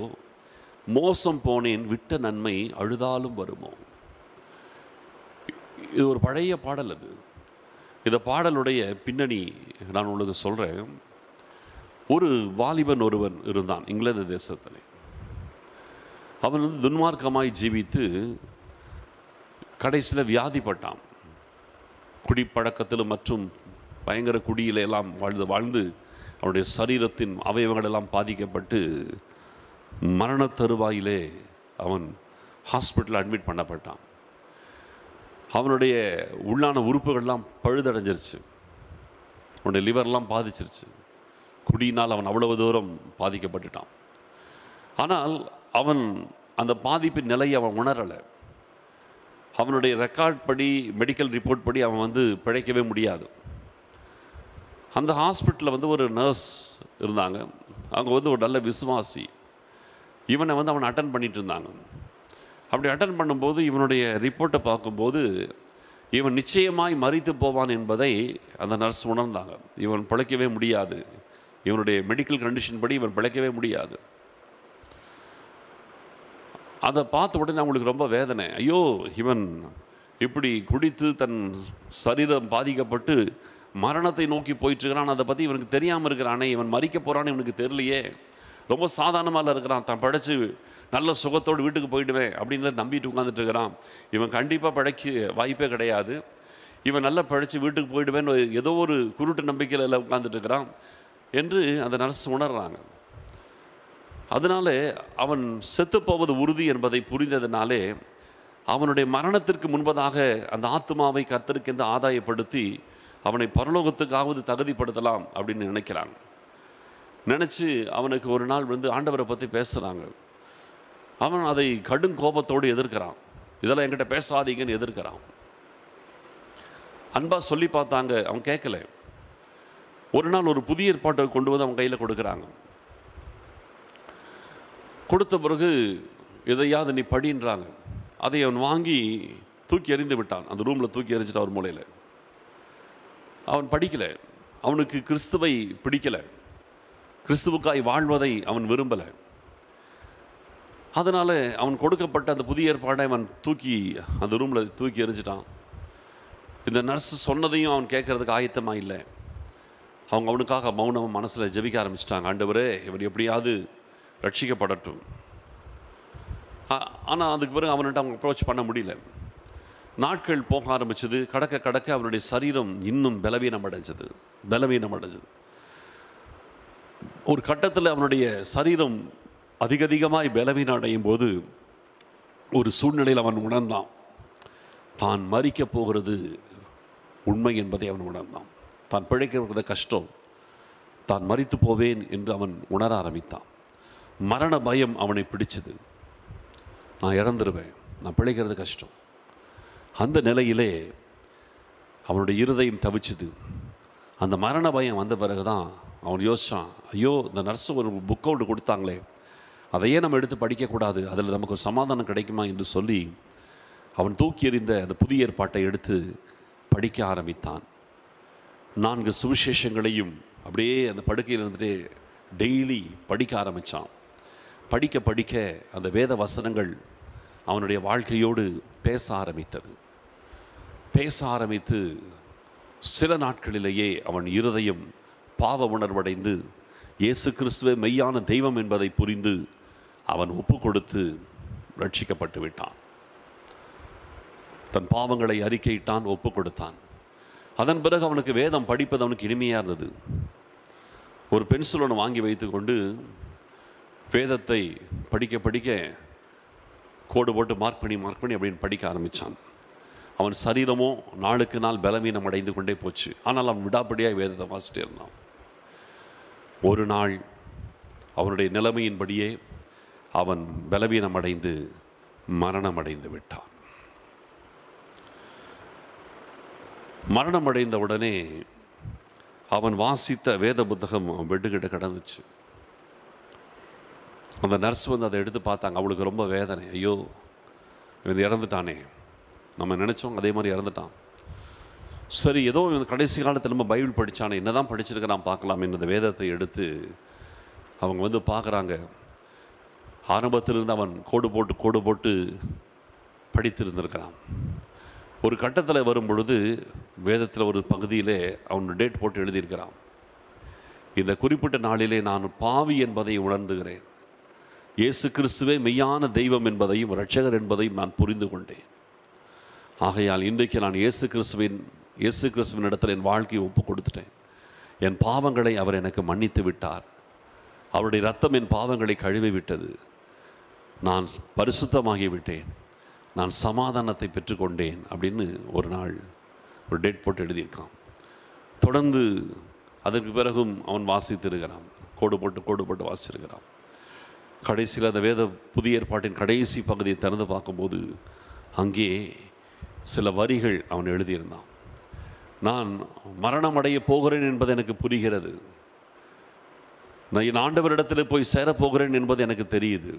மோசம் போனேன் விட்ட நன்மை அழுதாலும் வருமோ. இது ஒரு பழைய பாடல். அது இந்த பாடலுடைய பின்னணி நான் உங்களுக்கு சொல்கிறேன். ஒரு வாலிபன் ஒருவன் இருந்தான் இங்கிலாந்து தேசத்தில். அவன் துன்மார்க்கமாய் ஜீவித்து கடைசியில் வியாதிப்பட்டான். குடிப்பழக்கத்திலும் மற்றும் பயங்கர குடியில எல்லாம் வாழ்ந்து அவனுடைய சரீரத்தின் அவயவங்கள் எல்லாம் பாதிக்கப்பட்டு மரண தருவாயிலே அவன் ஹாஸ்பிட்டலில் அட்மிட் பண்ணப்பட்டான். அவனுடைய உள்ளான உறுப்புகள்லாம் பழுதடைஞ்சிருச்சு. அவனுடைய லிவர்லாம் பாதிச்சிருச்சு. குடியினால் அவன் அவ்வளவு தூரம் பாதிக்கப்பட்டுட்டான். ஆனால் அவன் அந்த பாதிப்பின் நிலையை அவன் உணரலை. அவனுடைய ரெக்கார்ட் படி, மெடிக்கல் ரிப்போர்ட் படி அவன் பிழைக்கவே முடியாது. அந்த ஹாஸ்பிட்டலில் ஒரு நர்ஸ் இருந்தாங்க. அவங்க ஒரு நல்ல விசுவாசி. இவனை அவன் அட்டன் பண்ணிட்டு இருந்தாங்க. அப்படி அட்டன் பண்ணும்போது இவனுடைய ரிப்போர்ட்டை பார்க்கும்போது இவன் நிச்சயமாய் மரித்து போவான் என்பதை அந்த நர்ஸ் உணர்ந்தாங்க. இவன் பிழைக்கவே முடியாது, இவனுடைய மெடிக்கல் கண்டிஷன் படி இவன் பிழைக்கவே முடியாது. அதை பார்த்த உடனே அவங்களுக்கு ரொம்ப வேதனை. ஐயோ, இவன் இப்படி குடித்து தன் சரீரம் பாதிக்கப்பட்டு மரணத்தை நோக்கி போயிட்டுருக்கிறான். அதை பற்றி இவனுக்கு தெரியாமல் இருக்கிறானே, இவன் மறிக்க போகிறான்னு இவனுக்கு தெரியலையே, ரொம்ப சாதாரணமாக இருக்கிறான், தான் படைச்சு நல்ல சுகத்தோடு வீட்டுக்கு போயிடுவேன் அப்படின்னு நம்பிட்டு உட்காந்துட்டு இருக்கிறான். இவன் கண்டிப்பாக படைக்க வாய்ப்பே கிடையாது, இவன் நல்லா படைச்சு வீட்டுக்கு போயிடுவேன்னு ஏதோ ஒரு குருட்டு நம்பிக்கையில் உட்காந்துட்டு இருக்கிறான் என்று அந்த நர்ஸ் உணர்றாங்க. அதனால அவன் செத்துப்போவது உறுதி என்பதை புரிந்ததினாலே அவனுடைய மரணத்திற்கு முன்பதாக அந்த ஆத்மாவை கர்த்தருக்கு ஆதாயப்படுத்தி அவனை பரலோகத்துக்காவது தகுதிப்படுத்தலாம் அப்படின்னு நினைக்கிறாங்க. நினச்சி அவனுக்கு ஒரு நாள் ஆண்டவரை பற்றி பேசுகிறாங்க. அவன் அதை கடும் கோபத்தோடு எதிர்க்கிறான். இதெல்லாம் என்கிட்ட பேசாதீங்கன்னு எதிர்க்கிறான். அன்பா சொல்லி பார்த்தாங்க, அவன் கேட்கல. ஒரு நாள் ஒரு புதிய ஏற்பாட்டை கொண்டு அவன் கையில் கொடுக்குறாங்க. கொடுத்த பிறகு எதையாவது நீ படின்றாங்க. அதை அவன் வாங்கி தூக்கி எறிந்து விட்டான். அந்த ரூமில் தூக்கி எறிஞ்சிட்டு அவர் மூலையில். அவன் படிக்கலை. அவனுக்கு கிறிஸ்துவை பிடிக்கலை, கிறிஸ்துவுக்காய் வாழ்வதை அவன் விரும்பலை. அதனால் அவன் கொடுக்கப்பட்ட அந்த புதிய ஏற்பாடை அவன் தூக்கி அந்த ரூமில் தூக்கி எறிஞ்சிட்டான். இந்த நர்ஸ் சொன்னதையும் அவன் கேட்கறதுக்கு ஆயத்தமாக இல்லை. அவங்க அவனுக்காக மௌனமாக மனசில் ஜெபிக்க ஆரம்பிச்சிட்டாங்க. ஆண்டவரே, இவர் எப்படியாவது ரட்சிக்கப்படட்டும். ஆனால் அதுக்கு பிறகு அவன்கிட்ட அவங்க அப்ரோச் பண்ண முடியல. நாட்கள் போக ஆரம்பிச்சது. கடக்க கடக்க அவனுடைய சரீரம் இன்னும் பலவீனம் அடைஞ்சது. ஒரு கட்டத்தில் அவனுடைய சரீரம் அதிகமாய் பலவீனம் அடையும் போது ஒரு சூழ்நிலையில் அவன் உணர்ந்தான், தான் மரிக்க போகிறது உண்மை என்பதை அவன் உணர்ந்தான். தான் பிழைக்கிறது கஷ்டம், தான் மரித்து போவேன் என்று அவன் உணர ஆரம்பித்தான். மரண பயம் அவனை பிடிச்சது. நான் இறந்துருவேன், நான் பிழைக்கிறது கஷ்டம். அந்த நிலையிலே அவனுடைய இருதயம் தவிச்சுது. அந்த மரண பயம் வந்த பிறகு தான் அவன் யோசித்தான், ஐயோ, இந்த நர்ஸு ஒரு புக் அவுட் கொடுத்தாங்களே, அதையே நம்ம எடுத்து படிக்கக்கூடாது, அதில் நமக்கு ஒரு சமாதானம் கிடைக்குமா என்று சொல்லி அவன் தூக்கி எறிந்த அந்த புதிய ஏற்பாட்டை எடுத்து படிக்க ஆரம்பித்தான். 4 சுவிசேஷங்களையும் அப்படியே அந்த படுக்கையில் இருந்துட்டு டெய்லி படிக்க ஆரம்பித்தான். படிக்க படிக்க அந்த வேத வசனங்கள் அவனுடைய வாழ்க்கையோடு பேச ஆரம்பித்து சில நாட்களிலேயே அவன் இருதயம் பாவ உணர்வடைந்து இயேசு கிறிஸ்துவே மெய்யான தெய்வம் என்பதை புரிந்து அவன் ஒப்பு கொடுத்து ரட்சிக்கப்பட்டு விட்டான். தன் பாவங்களை அறிக்கையிட்டான், ஒப்பு கொடுத்தான். அதன் பிறகு அவனுக்கு வேதம் படிப்பது அவனுக்கு இனிமையாக இருந்தது. ஒரு பென்சில் ஒன்று வாங்கி வைத்து கொண்டு வேதத்தை படிக்க படிக்க கோடு போட்டு மார்க் பண்ணி அப்படின்னு படிக்க ஆரம்பித்தான். அவன் சரீரமோ நாளுக்கு நாள் பலவீனம் அடைந்து கொண்டே போச்சு. ஆனால் அவன் விடாப்படியாக வேதத்தை வாசிட்டே இருந்தான். ஒரு நாள் அவனுடைய நிலைமையின்படியே அவன் பலவீனம் அடைந்து மரணம் அடைந்து விட்டான். மரணம் அடைந்த உடனே அவன் வாசித்த வேத புத்தகம் பெட்டுக்கிட்ட கிடந்துச்சு. அந்த நர்ஸ் வந்து அதை எடுத்து பார்த்தாங்க. அவளுக்கு ரொம்ப வேதனை. ஐயோ, இவன் இறந்துட்டானே, நம்ம நினச்சோம் அதே மாதிரி இறந்துட்டான். சரி, ஏதோ இவன் கடைசி காலத்தில் நம்ம பைபிள் படித்தானே, என்ன தான் படிச்சிருக்கிறான் பார்க்கலாம் இந்த வேதத்தை எடுத்து அவங்க வந்து பார்க்குறாங்க. ஆரம்பத்திலிருந்து அவன் கோடு போட்டு படித்திருந்திருக்கிறான். ஒரு கட்டத்தில் வரும் பொழுது வேதத்தில் ஒரு பகுதியிலே அவன் டேட் போட்டு எழுதியிருக்கிறான். இந்த குறிப்பிட்ட நாளிலே நான் பாவி என்பதை உணர்ந்துகிறேன், இயேசு கிறிஸ்துவே மெய்யான தெய்வம் என்பதையும் இரட்சகர் என்பதையும் நான் புரிந்து கொண்டேன். ஆகையால் இன்றைக்கு நான் இயேசு கிறிஸ்துவின் இடத்தில் என் வாழ்க்கையை ஒப்பு கொடுத்துட்டேன். என் பாவங்களை அவர் எனக்கு மன்னித்து விட்டார். அவருடைய இரத்தம் என் பாவங்களை கழுவி விட்டது. நான் பரிசுத்தமாகி விட்டேன். நான் சமாதானத்தை பெற்றுக்கொண்டேன் அப்படின்னு ஒரு நாள் ஒரு டேட் போட்டு எழுதியிருக்கான். தொடர்ந்து அதற்கு பிறகும் அவன் வாசித்திருக்கிறான். கோடு போட்டு வாசிச்சிருக்கிறான். கடைசியில் அந்த புதிய ஏற்பாட்டின் கடைசி பகுதியை திறந்து பார்க்கும்போது அங்கே சில வரிகள் அவன் எழுதியிருந்தான். நான் மரணம் அடைய போகிறேன் என்பது எனக்கு புரிகிறது. நான் என் ஆண்டவரிடத்தில் போய் சேரப்போகிறேன் என்பது எனக்கு தெரியுது.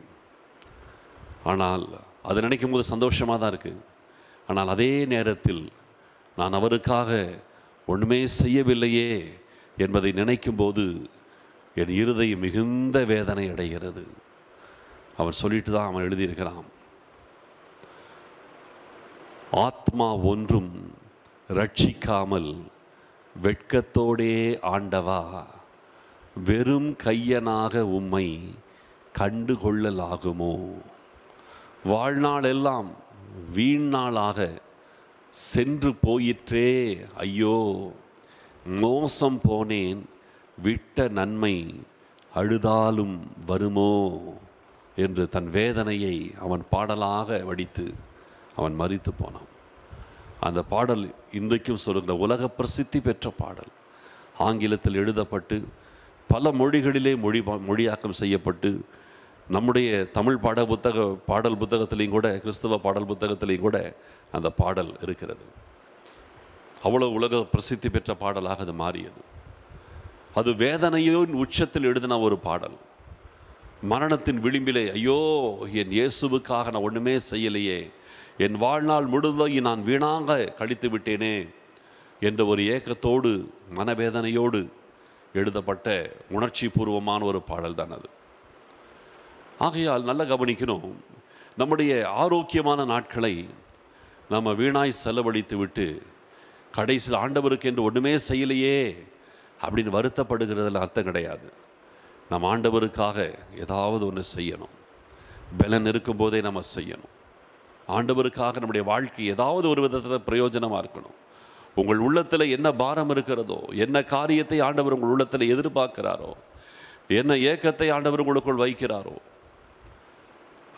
ஆனால் அதை நினைக்கும் போது சந்தோஷமாக தான் இருக்குது. ஆனால் அதே நேரத்தில் நான் அவருக்காக ஒன்றுமே செய்யவில்லையே என்பதை நினைக்கும் போது என் இருதயம் மிகுந்த வேதனை அடைகிறது. அவன் சொல்லிட்டு தான் அவன் எழுதியிருக்கிறான். ஆத்மா ஒன்றும் ரட்சிக்காமல் வெட்கத்தோடே ஆண்டவா, வெறும் கையனாக உம்மை கண்டுகொள்ளலாகுமோ? வாழ்நாள் எல்லாம் வீணாளாக சென்று போயிற்றே, ஐயோ மோசம் போனேன், விட்ட நன்மை அழுதாலும் வருமோ என்று தன் வேதனையை அவன் பாடலாக வடித்து அவன் மரித்து போனான். அந்த பாடல் இன்றைக்கும் சொல்கிற உலக பிரசித்தி பெற்ற பாடல். ஆங்கிலத்தில் எழுதப்பட்டு பல மொழிகளிலே மொழியாக்கம் செய்யப்பட்டு நம்முடைய தமிழ் பாடல் புத்தகத்திலையும் கூட, கிறிஸ்தவ பாடல் புத்தகத்திலையும் கூட அந்த பாடல் இருக்கிறது. அவ்வளோ உலக பிரசித்தி பெற்ற பாடலாக அது மாறியது. அது வேதனையின் உச்சத்தில் எழுதின ஒரு பாடல். மரணத்தின் விளிம்பிலே, ஐயோ என் இயேசுவுக்காக நான் ஒன்றுமே செய்யலையே, என் வாழ்நாள் முழுவதும் நான் வீணாக கழித்து விட்டேனே என்ற ஒரு ஏக்கத்தோடு மனவேதனையோடு எழுதப்பட்ட உணர்ச்சி பூர்வமான ஒரு பாடல் தான் அது. ஆகையால் நல்ல கவனிக்கணும், நம்முடைய ஆரோக்கியமான நாட்களை நம்ம வீணாய் செலவழித்து விட்டு கடைசியில் ஆண்டவருக்கு என்று ஒன்றுமே செய்யலையே அப்படின்னு வருத்தப்படுகிறதுல அர்த்தம் கிடையாது. நம்ம ஆண்டவருக்காக ஏதாவது ஒன்று செய்யணும். பலன் இருக்கும்போதே நம்ம செய்யணும். ஆண்டவருக்காக நம்முடைய வாழ்க்கை ஏதாவது ஒரு விதத்தில் பிரயோஜனமாக இருக்கணும். உங்கள் உள்ளத்தில் என்ன பாரம் இருக்கிறதோ, என்ன காரியத்தை ஆண்டவர் உங்கள் உள்ளத்தில் எதிர்பார்க்கிறாரோ, என்ன ஏக்கத்தை ஆண்டவர் உங்களுக்குள் வைக்கிறாரோ,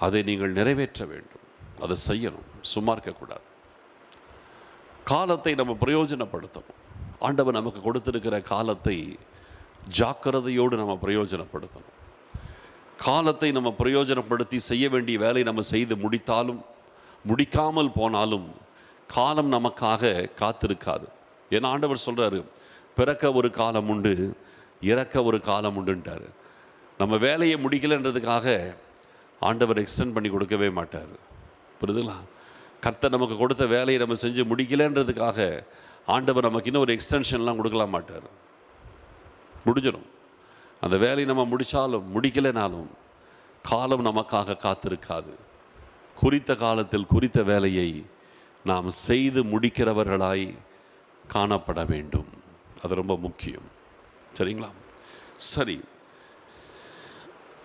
அதை நீங்கள் நிறைவேற்ற வேண்டும். அதை செய்யணும், சும்மா இருக்கக்கூடாது. காலத்தை நம்ம பிரயோஜனப்படுத்தணும். ஆண்டவர் நமக்கு கொடுத்திருக்கிற காலத்தை ஜாக்கிரதையோடு நம்ம பிரயோஜனப்படுத்தணும். காலத்தை நம்ம பிரயோஜனப்படுத்தி செய்ய வேண்டிய வேலை நம்ம செய்து முடித்தாலும் முடிக்காமல் போனாலும் காலம் நமக்காக காத்திருக்காது. ஏன்னா ஆண்டவர் சொல்கிறாரு, பிறக்க ஒரு காலம் உண்டு, இறக்க ஒரு காலம் உண்டுன்ட்டார். நம்ம வேலையை முடிக்கலைன்றதுக்காக ஆண்டவர் எக்ஸ்டெண்ட் பண்ணி கொடுக்கவே மாட்டார். புரியுதுங்களா? கர்த்தர் நமக்கு கொடுத்த வேலையை நம்ம செஞ்சு முடிக்கலைன்றதுக்காக ஆண்டவர் நமக்கு இன்னும் ஒரு எக்ஸ்டென்ஷன்லாம் கொடுக்க மாட்டார். முடிஞ்சிடும். அந்த வேலையை நம்ம முடித்தாலும் முடிக்கலைனாலும் காலம் நமக்காக காத்திருக்காது. குறித்த காலத்தில் குறித்த வேலையை நாம் செய்து முடிக்கிறவர்களாய் காணப்பட வேண்டும். அது ரொம்ப முக்கியம். சரிங்களா? சரி,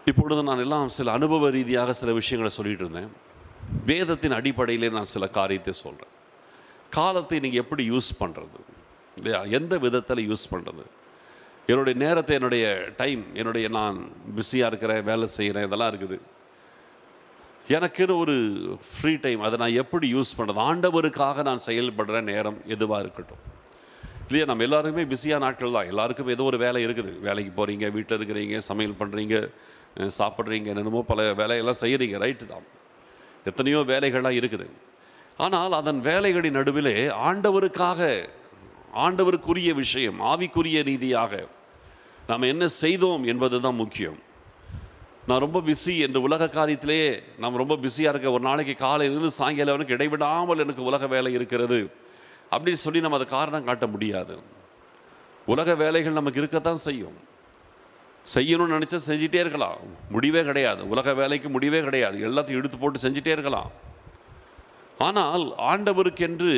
இப்பொழுது நான் எல்லாம் சில அனுபவ ரீதியாக சில விஷயங்களை சொல்லிட்டு இருந்தேன். வேதத்தின் அடிப்படையிலே நான் சில காரியத்தை சொல்கிறேன். காலத்தை நீங்கள் எப்படி யூஸ் பண்ணுறது இல்லையா, எந்த விதத்தில் யூஸ் பண்ணுறது, என்னுடைய நேரத்தை, என்னுடைய டைம், நான் பிஸியாக இருக்கிறேன், வேலை செய்கிறேன், இதெல்லாம் இருக்குது. எனக்குன்னு ஒரு ஃப்ரீ டைம், அதை நான் எப்படி யூஸ் பண்ணுறது, ஆண்டவருக்காக நான் செயல்படுற நேரம் எதுவாக இருக்கட்டும் இல்லையா. நம்ம எல்லாருக்குமே பிஸியாக நாட்கள் தான். எல்லாருக்கும் ஏதோ ஒரு வேலை இருக்குது. வேலைக்கு போகிறீங்க, வீட்டில் இருக்கிறீங்க, சமையல் பண்ணுறீங்க, சாப்பிட்றீங்க, என்னென்னமோ பல வேலையெல்லாம் செய்கிறீங்க. ரைட்டு தான், எத்தனையோ வேலைகள்லாம் இருக்குது. ஆனால் அதன் வேலைகளின் நடுவிலே ஆண்டவருக்காக, ஆண்டவருக்குரிய விஷயம், ஆவிக்குரிய ரீதியாக நாம் என்ன செய்தோம் என்பது தான் முக்கியம். நான் ரொம்ப பிஸி என்று உலக காரியத்திலே நான் ரொம்ப பிஸியாக இருக்க, ஒரு நாளைக்கு காலையிலிருந்து சாயங்காலம் வரைக்கும் இடைவிடாமல் எனக்கு உலக வேலை இருக்கிறது அப்படின்னு சொல்லி நம்ம அதை காரணம் காட்ட முடியாது. உலக வேலைகள் நமக்கு இருக்கத்தான் செய்யும். செய்யணும்னு நினச்சா செஞ்சிட்டே இருக்கலாம், முடிவே கிடையாது. உலக வேலைக்கு முடிவே கிடையாது, எல்லாத்தையும் இழுத்து போட்டு செஞ்சிட்டே இருக்கலாம். ஆனால் ஆண்டவருக்கென்று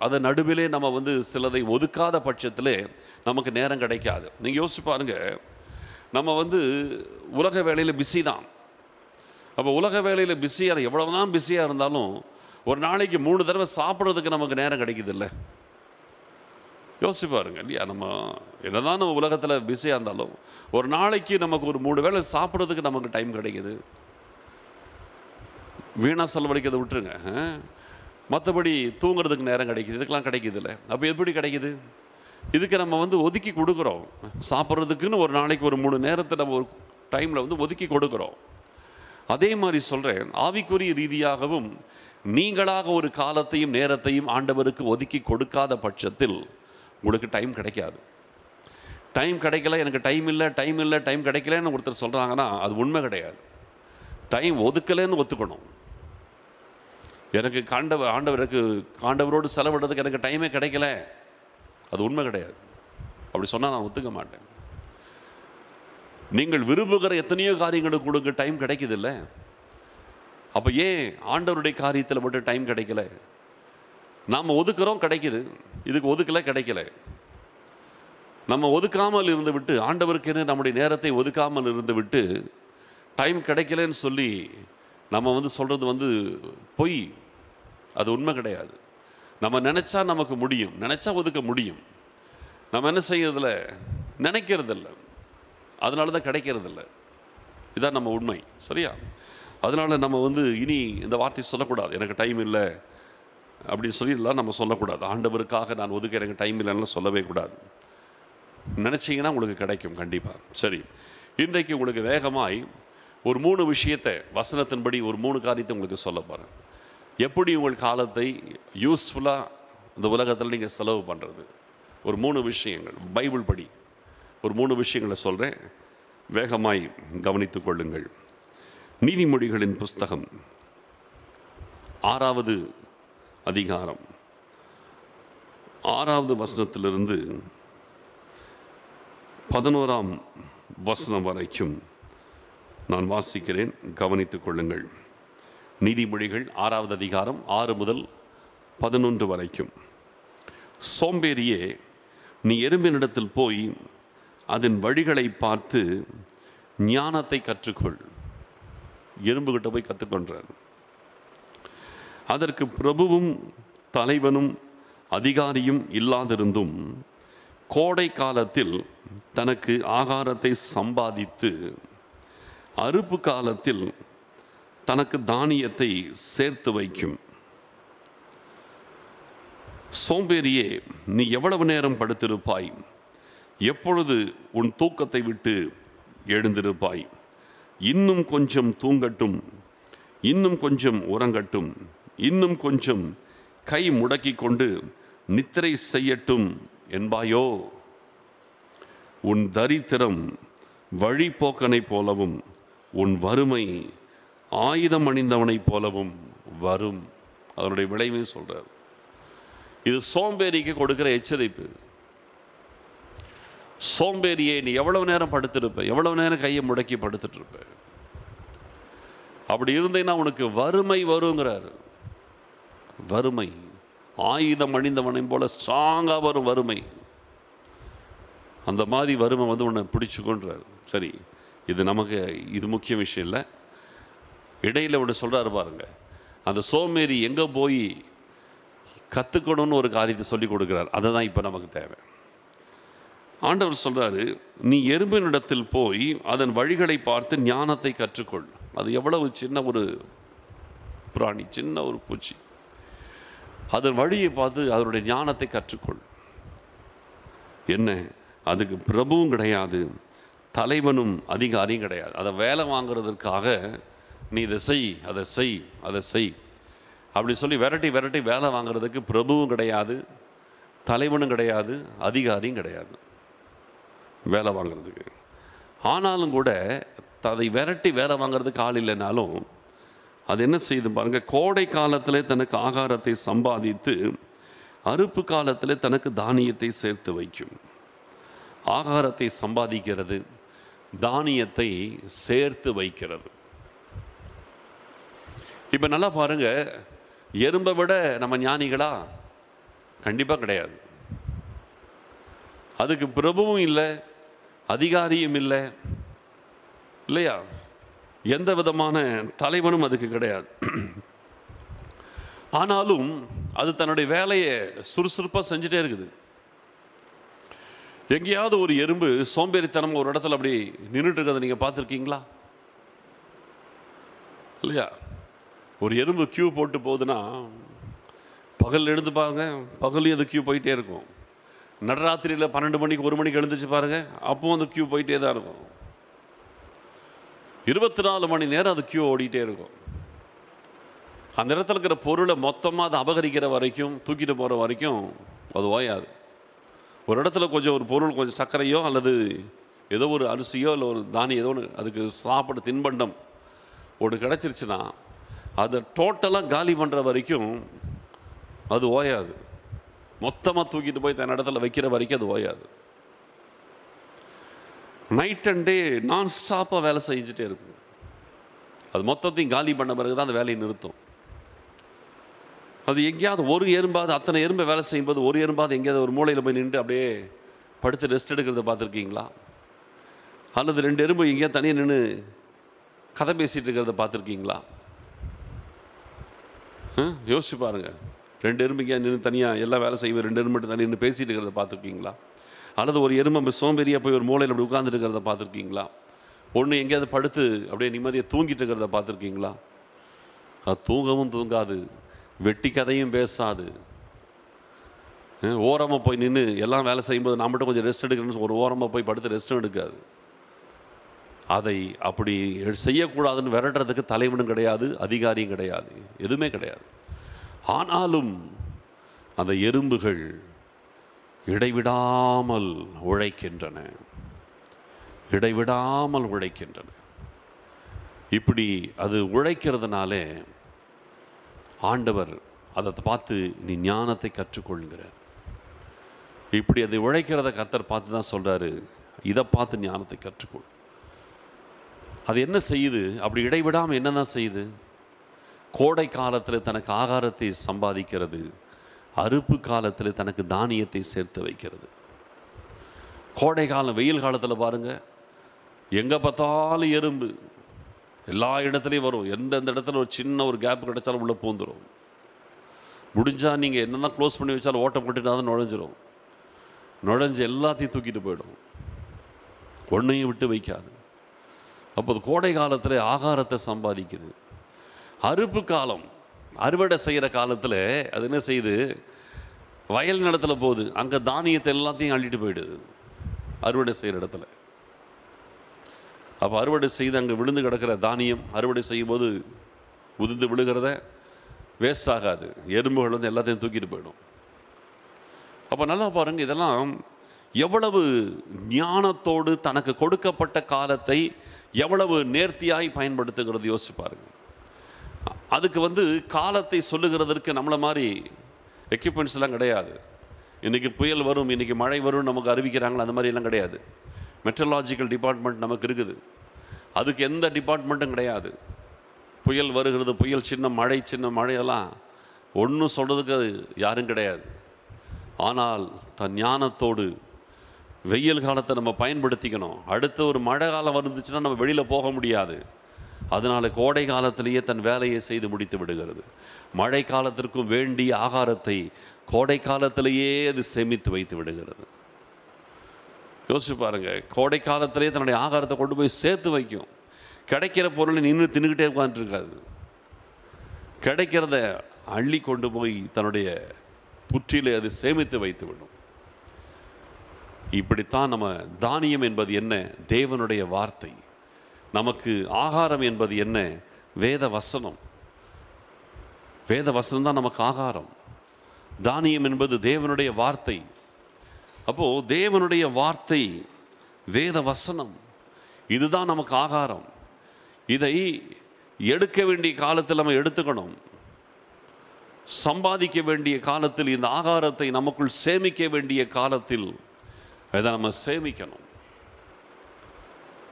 அதை நடுவிலே நம்ம சிலதை ஒதுக்காத பட்சத்திலே நமக்கு நேரம் கிடைக்காது. நீங்கள் யோசிச்சு பாருங்க, நம்ம உலக வேலையில் பிஸி தான். அப்போ உலக வேலையில் பிஸியாக எவ்வளவு தான் பிஸியாக இருந்தாலும் ஒரு நாளைக்கு 3 தடவை சாப்பிட்றதுக்கு நமக்கு நேரம் கிடைக்குது இல்லை? யோசிச்சு பாருங்க இல்லையா? நம்ம என்னதான் நம்ம உலகத்தில் பிஸியாக இருந்தாலும் ஒரு நாளைக்கு நமக்கு ஒரு 3 வேளை சாப்பிட்றதுக்கு நமக்கு டைம் கிடைக்குது. வீணாக செலவழிக்கிறதை விட்டுருங்க, மற்றபடி தூங்குறதுக்கு நேரம் கிடைக்குது, இதுக்கெல்லாம் கிடைக்குது இல்லை? அப்போ எப்படி கிடைக்குது? இதுக்கு நம்ம ஒதுக்கி கொடுக்குறோம். சாப்பிட்றதுக்குன்னு ஒரு நாளைக்கு ஒரு 3 நேரத்தை நம்ம ஒரு டைமில் ஒதுக்கி கொடுக்குறோம். அதே மாதிரி சொல்கிறேன், ஆவிக்குரிய ரீதியாகவும் நீங்களாக ஒரு காலத்தையும் நேரத்தையும் ஆண்டவருக்கு ஒதுக்கி கொடுக்காத பட்சத்தில் உங்களுக்கு டைம் கிடைக்காது. டைம் கிடைக்கல, எனக்கு டைம் இல்லை, டைம் இல்லை, டைம் கிடைக்கலன்னு ஒருத்தர் சொல்கிறாங்கன்னா அது உண்மை கிடையாது. டைம் ஒதுக்கலைன்னு ஒத்துக்கணும். எனக்கு ஆண்டவரோடு செலவிடுறதுக்கு எனக்கு டைமே கிடைக்கல, அது உண்மை கிடையாது. அப்படி சொன்னால் நான் ஒத்துக்க மாட்டேன். நீங்கள் விரும்புகிற எத்தனையோ காரியங்களுக்கு கொடுக்க டைம் கிடைக்குது இல்லை? அப்போ ஏன் ஆண்டவருடைய காரியத்தில் மட்டும் டைம் கிடைக்கல? நாம் ஒதுக்குறோம், கிடைக்குது. இதுக்கு ஒதுக்கலை, கிடைக்கல. நம்ம ஒதுக்காமல் இருந்து விட்டு, ஆண்டவருக்கென்று நம்முடைய நேரத்தை ஒதுக்காமல் இருந்து விட்டு டைம் கிடைக்கலன்னு சொல்லி நம்ம சொல்கிறது பொய், அது உண்மை கிடையாது. நம்ம நினச்சா நமக்கு முடியும், நினச்சா ஒதுக்க முடியும். நம்ம என்ன செய்யறதில்ல, நினைக்கிறதில்ல, அதனால தான் கிடைக்கிறதில்ல. இதான் நம்ம உண்மை, சரியா? அதனால் நம்ம இனி இந்த வார்த்தை சொல்லக்கூடாது, எனக்கு டைம் இல்லை அப்படின்னு சொல்லிடலாம். நம்ம சொல்லக்கூடாது, ஆண்டவருக்காக நான் ஒதுக்க எனக்கு டைம் இல்லைன்னா சொல்லவே கூடாது. நினச்சிங்கன்னா உங்களுக்கு கிடைக்கும் கண்டிப்பாக. சரி, இன்றைக்கு உங்களுக்கு வேகமாய் ஒரு 3 விஷயத்தை வசனத்தின்படி ஒரு 3 காரியத்தை உங்களுக்கு சொல்ல போகிறேன். எப்படி உங்கள் காலத்தை யூஸ்ஃபுல்லாக இந்த உலகத்தில் நீங்கள் செலவு பண்ணுறது, ஒரு 3 விஷயங்கள் பைபிள் படி ஒரு 3 விஷயங்களை சொல்கிறேன், வேகமாய் கவனித்து கொள்ளுங்கள். நீதிமொழிகளின் புஸ்தகம் 6வது அதிகாரம் 6வது வசனத்திலிருந்து 11ஆம் வசனம் வரைக்கும் நான் வாசிக்கிறேன், கவனித்துக் கொள்ளுங்கள். நீதிமொழிகள் 6வது அதிகாரம் 6 முதல் 11 வரைக்கும். சோம்பேறியே, நீ எறும்பினிடத்தில் போய் அதன் வழிகளை பார்த்து ஞானத்தை கற்றுக்கொள். எறும்புகிட்ட போய் கற்றுக்கொண்டார். அதற்கு பிரபுவும் தலைவனும் அதிகாரியும் இல்லாதிருந்தும் கோடை காலத்தில் தனக்கு ஆகாரத்தை சம்பாதித்து அறுப்பு காலத்தில் தனக்கு தானியத்தை சேர்த்து வைக்கும். சோம்பேறியே, நீ எவ்வளவு நேரம் படுத்திருப்பாய்? எப்பொழுது உன் தூக்கத்தை விட்டு எழுந்திருப்பாய்? இன்னும் கொஞ்சம் தூங்கட்டும், இன்னும் கொஞ்சம் உறங்கட்டும், இன்னும் கொஞ்சம் கை முடக்கி கொண்டு நித்திரை செய்யட்டும் என்பாயோ? உன் தரித்திரம் வழிபோக்கனை போலவும் உன் வறுமை ஆயுதம் அணிந்தவனைப் போலவும் வரும். அதனுடைய விளைவையும் சொல்றார். இது சோம்பேறிக்கு கொடுக்கிற எச்சரிப்பு. சோம்பேறியே, நீ எவ்வளவு நேரம் படுத்திருப்ப, எவ்வளவு நேரம் கையை முடக்கி படுத்துட்டு இருப்ப? அப்படி இருந்தேன்னா உனக்கு வறுமை வருங்கிறாரு. வறுமை ஆயுதம் அணிந்தவனை போல ஸ்ட்ராங்காக வரும் வறுமை. அந்த மாதிரி வறுமை உன்னை பிடிச்சுக்கொன்றார். சரி, இது முக்கிய விஷயம் இல்லை. இடையில் ஒன்று சொல்கிறாரு பாருங்க, அந்த சோம்பேறி எங்கே போய் கற்றுக்கணும்னு ஒரு காரியத்தை சொல்லி கொடுக்குறார். அதை தான் இப்போ நமக்கு தேவை. ஆண்டவர் சொல்கிறாரு, நீ எறும்பினிடத்தில் போய் அதன் வழிகளை பார்த்து ஞானத்தை கற்றுக்கொள். அது எவ்வளவு சின்ன ஒரு பிராணி, சின்ன ஒரு பூச்சி. அதன் வழியை பார்த்து அதனுடைய ஞானத்தை கற்றுக்கொள். என்ன, அதுக்கு பிரபுவும் கிடையாது, தலைவனும் அதிகாரியும் கிடையாது. அதை வேலை வாங்குறதுக்காக நீ இதை செய், அதை செய், அதை செய் அப்படி சொல்லி விரட்டி விரட்டி வேலை வாங்குறதுக்கு பிரபுவும் கிடையாது, தலைவனும் கிடையாது, அதிகாரியும் கிடையாது வேலை வாங்குறதுக்கு. ஆனாலும் கூட அதை விரட்டி வேலை வாங்குறதுக்கு ஆள் இல்லைனாலும் அது என்ன செய்யுது பாருங்க, கோடை காலத்திலே தனக்கு ஆகாரத்தை சம்பாதித்து அறுப்பு காலத்திலே தனக்கு தானியத்தை சேர்த்து வைக்கும். ஆகாரத்தை சம்பாதிக்கிறது, தானியத்தை சேர்த்து வைக்கிறது. இப்போ நல்லா பாருங்க, எறும்பை விட நம்ம ஞானிகளா? கண்டிப்பாக கிடையாது. அதுக்கு பிரபுவும் இல்லை, அதிகாரியும் இல்லை, இல்லையா? எந்த விதமான தலைவனும் அதுக்கு கிடையாது. ஆனாலும் அது தன்னுடைய வேலையை சுறுசுறுப்பாக செஞ்சுட்டே இருக்குது. எங்கேயாவது ஒரு எறும்பு சோம்பேறித்தனம் ஒரு இடத்துல அப்படி நின்றுட்டு இருக்கிறத நீங்கள் பார்த்துருக்கீங்களா? இல்லையா? ஒரு எறும்பு கியூ போட்டு போகுதுன்னா பகல் எழுந்து பாருங்க, பகலையும் அது கியூ போயிட்டே இருக்கும். நடராத்திரியில் 12 மணிக்கு 1 மணிக்கு எழுந்துச்சு பாருங்க, அப்பவும் அந்த கியூ போயிட்டே தான் இருக்கும். 24 மணி நேரம் அது கியூ ஓடிட்டே இருக்கும். அந்த இடத்துல இருக்கிற பொருளை மொத்தமாக அதை அபகரிக்கிற வரைக்கும், தூக்கிட்டு போகிற வரைக்கும் அது ஓயாது. ஒரு இடத்துல ஒரு பொருள், கொஞ்சம் சர்க்கரையோ அல்லது ஏதோ ஒரு அரிசியோ இல்லை ஒரு தானியம் ஏதோ ஒன்று அதுக்கு சாப்பிட தின்பண்டம் ஒன்று கிடச்சிருச்சுன்னா அதை டோட்டலாக காலி பண்ணுற வரைக்கும் அது ஓயாது. மொத்தமாக தூக்கிட்டு போய் தன் இடத்துல வைக்கிற வரைக்கும் அது ஓயாது. நைட் அண்ட் டே நான் ஸ்டாப்பாக வேலை செஞ்சுட்டே இருக்கும். அது மொத்தத்தையும் காலி பண்ண பிறகு தான் அந்த வேலையை நிறுத்தும். அது எங்கேயாவது ஒரு எறும்பாவது, அத்தனை எறும்பை வேலை செய்யும்போது ஒரு எறும்பாவது எங்கேயாவது ஒரு மூலையில் போய் நின்று அப்படியே படுத்து ரெஸ்ட் எடுக்கிறத பார்த்துருக்கீங்களா? அல்லது 2 எறும்பு எங்கேயாவது தனியாக நின்று கதை பேசிகிட்டு இருக்கிறத பார்த்துருக்கீங்களா? யோசிச்சு பாருங்கள். 2 எறும்பு எங்கேயாவது நின்று தனியாக எல்லாம் வேலை செய்வோம், 2 எறும்பு மட்டும் தனியாக நின்று பேசிகிட்டு இருக்கிறத பார்த்துருக்கீங்களா? அல்லது ஒரு எறும்பு சோம்பேறியாக போய் ஒரு மூலையில் அப்படி உட்காந்துட்டு இருக்கிறத பார்த்துருக்கீங்களா? ஒன்று எங்கேயாவது படுத்து அப்படியே நிம்மதியாக தூங்கிட்டு இருக்கிறத பார்த்துருக்கீங்களா? அது தூங்கவும் தூங்காது, வெட்டி கதையும் பேசாது. ஓரமாக போய் நின்று எல்லாம் வேலை செய்யும்போது நான் மட்டும் கொஞ்சம் ரெஸ்ட் எடுக்கணும்னு ஒரு ஓரமாக போய் படுத்து ரெஸ்ட்டும் எடுக்காது. அதை அப்படி செய்யக்கூடாதுன்னு விரட்டுறதுக்கு தலைவனும் கிடையாது, அதிகாரியும் கிடையாது, எதுவுமே கிடையாது. ஆனாலும் அந்த எறும்புகள் இடைவிடாமல் உழைக்கின்றன, இடைவிடாமல் உழைக்கின்றன. இப்படி அது உழைக்கிறதுனாலே ஆண்டவர் அதை பார்த்து நீ ஞானத்தை கற்றுக்கொள்கிறார். இப்படி அதை உழைக்கிறத கர்த்தர் பார்த்து தான் சொல்கிறாரு, இதை பார்த்து ஞானத்தை கற்றுக்கொள். அது என்ன செய்யுது? அப்படி இடைவிடாமல் என்ன தான் செய்யுது? கோடை காலத்தில் தனக்கு ஆகாரத்தை சம்பாதிக்கிறது, அறுப்பு காலத்தில் தனக்கு தானியத்தை சேர்த்து வைக்கிறது. கோடை காலம், வெயில் காலத்தில் பாருங்கள், எங்கே பார்த்தாலும் எறும்பு எல்லா இடத்துலையும் வரும். எந்தெந்த இடத்துல ஒரு சின்ன ஒரு கேப் கிடைச்சாலும் உள்ளே பூந்துடும். முடிஞ்சால் நீங்கள் என்ன தான் க்ளோஸ் பண்ணி வச்சாலும் ஓட்டை போட்டுட்டு தான் நுழைஞ்சிரும். நுழைஞ்சு எல்லாத்தையும் தூக்கிட்டு போயிடும், ஒன்றையும் விட்டு வைக்காது. அப்போது கோடை காலத்தில் ஆகாரத்தை சம்பாதிக்குது. அறுப்பு காலம், அறுவடை செய்கிற காலத்தில் அது என்ன செய்யுது? வயல் நிலத்தில் போகுது, அங்கே தானியத்தை எல்லாத்தையும் அள்ளிட்டு போயிடுது அறுவடை செய்கிற இடத்துல. அப்போ அறுவடை செய்து அங்கே விழுந்து கிடக்கிற தானியம் அறுவடை செய்யும்போது உதிர்ந்து விழுகிறத வேஸ்ட் ஆகாது, எறும்புகள் வந்து எல்லாத்தையும் தூக்கிட்டு போயிடும். அப்போ நல்லா பாருங்கள், இதெல்லாம் எவ்வளவு ஞானத்தோடு தனக்கு கொடுக்கப்பட்ட காலத்தை எவ்வளவு நேர்த்தியாய் பயன்படுத்துகிறது யோசிச்சு பாருங்க. அதுக்கு காலத்தை சொல்லுகிறதற்கு நம்மளை மாதிரி எக்யூப்மெண்ட்ஸ்லாம் கிடையாது. இன்றைக்கி புயல் வரும், இன்றைக்கி மழை வரும் நமக்கு அறிவிக்கிறாங்களா? அந்த மாதிரிலாம் கிடையாது. மெட்ரலாஜிக்கல் டிபார்ட்மெண்ட் நமக்கு இருக்குது, அதுக்கு எந்த டிபார்ட்மெண்ட்டும் கிடையாது. புயல் வருகிறது, புயல் சின்ன மழையெல்லாம் ஒன்றும் சொல்கிறதுக்கு அது யாரும் கிடையாது. ஆனால் தன் ஞானத்தோடு வெயில் காலத்தை நம்ம பயன்படுத்திக்கணும். அடுத்த ஒரு மழை காலம் வந்துச்சுன்னா நம்ம வெளியில் போக முடியாது. அதனால் கோடை காலத்திலேயே தன் வேலையை செய்து முடித்து விடுகிறது. மழை காலத்திற்கும் வேண்டிய ஆகாரத்தை கோடை காலத்திலேயே அது சேமித்து வைத்து விடுகிறது. யோசிச்சு பாருங்கள், கோடை காலத்திலேயே தன்னுடைய ஆகாரத்தை கொண்டு போய் சேர்த்து வைக்கும். கிடைக்கிற பொருளை நின்று தின்னுக்கிட்டே உட்காந்துருக்காது, கிடைக்கிறத அள்ளி கொண்டு போய் தன்னுடைய புற்றிலே அது சேமித்து வைத்து விடும். இப்படித்தான் நம்ம தானியம் என்பது என்ன? தேவனுடைய வார்த்தை. நமக்கு ஆகாரம் என்பது என்ன? வேத வசனம். வேத வசனம் தான் நமக்கு ஆகாரம். தானியம் என்பது தேவனுடைய வார்த்தை. அப்போது தேவனுடைய வார்த்தை, வேத வசனம், இதுதான் நமக்கு ஆகாரம். இதை எடுக்க வேண்டிய காலத்தில் நம்ம எடுத்துக்கணும். சம்பாதிக்க வேண்டிய காலத்தில், இந்த ஆகாரத்தை நமக்குள் சேமிக்க வேண்டிய காலத்தில் இதை நம்ம சேமிக்கணும்.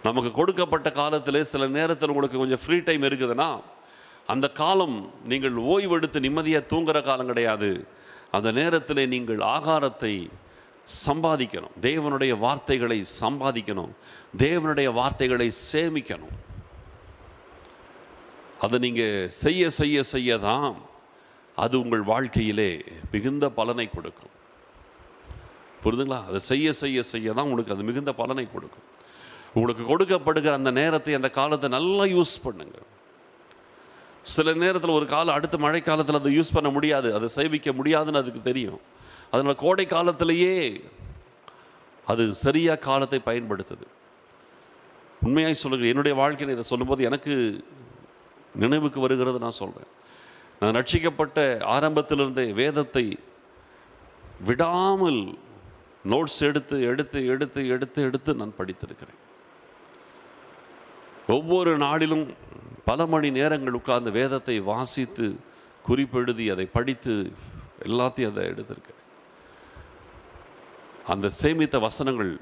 நமக்கு கொடுக்கப்பட்ட காலத்தில் சில நேரத்தில் உங்களுக்கு கொஞ்சம் ஃப்ரீ டைம் இருக்குதுன்னா, அந்த காலம் நீங்கள் ஓய்வெடுத்து நிம்மதியாக தூங்குகிற காலம் கிடையாது. அந்த நேரத்தில் நீங்கள் ஆகாரத்தை சம்பாதிக்கணும், தேவனுடைய வார்த்தைகளை சம்பாதிக்கணும், தேவனுடைய வார்த்தைகளை சேமிக்கணும். அதை நீங்கள் செய்ய செய்ய செய்ய தான் அது உங்கள் வாழ்க்கையிலே மிகுந்த பலனை கொடுக்கும். புரியுதுங்களா? அதை செய்ய செய்ய செய்ய தான் உங்களுக்கு அது மிகுந்த பலனை கொடுக்கும். உங்களுக்கு கொடுக்கப்படுகிற அந்த நேரத்தை, அந்த காலத்தை நல்லா யூஸ் பண்ணுங்க. சில நேரத்தில் ஒரு காலம் அடுத்த மழை காலத்தில் அதை யூஸ் பண்ண முடியாது, அதை சேமிக்க முடியாதுன்னு அதுக்கு தெரியும். அதனால் கோடை காலத்திலேயே அது சரியாக காலத்தை பயன்படுத்துது. உண்மையாக சொல்லுங்கள், என்னுடைய வாழ்க்கையில் இதை சொல்லும்போது எனக்கு நினைவுக்கு வருகிறது. நான் சொல்கிறேன், நான் ரட்சிக்கப்பட்ட ஆரம்பத்திலிருந்தே வேதத்தை விடாமல் நோட்ஸ் எடுத்து எடுத்து எடுத்து எடுத்து எடுத்து நான் படித்திருக்கிறேன். ஒவ்வொரு நாளிலும் பல மணி நேரங்கள் உட்கார்ந்து வேதத்தை வாசித்து குறிப்பெழுதி அதை படித்து எல்லாத்தையும் அதை எடுத்திருக்கேன். அந்த சேமித்த வசனங்கள்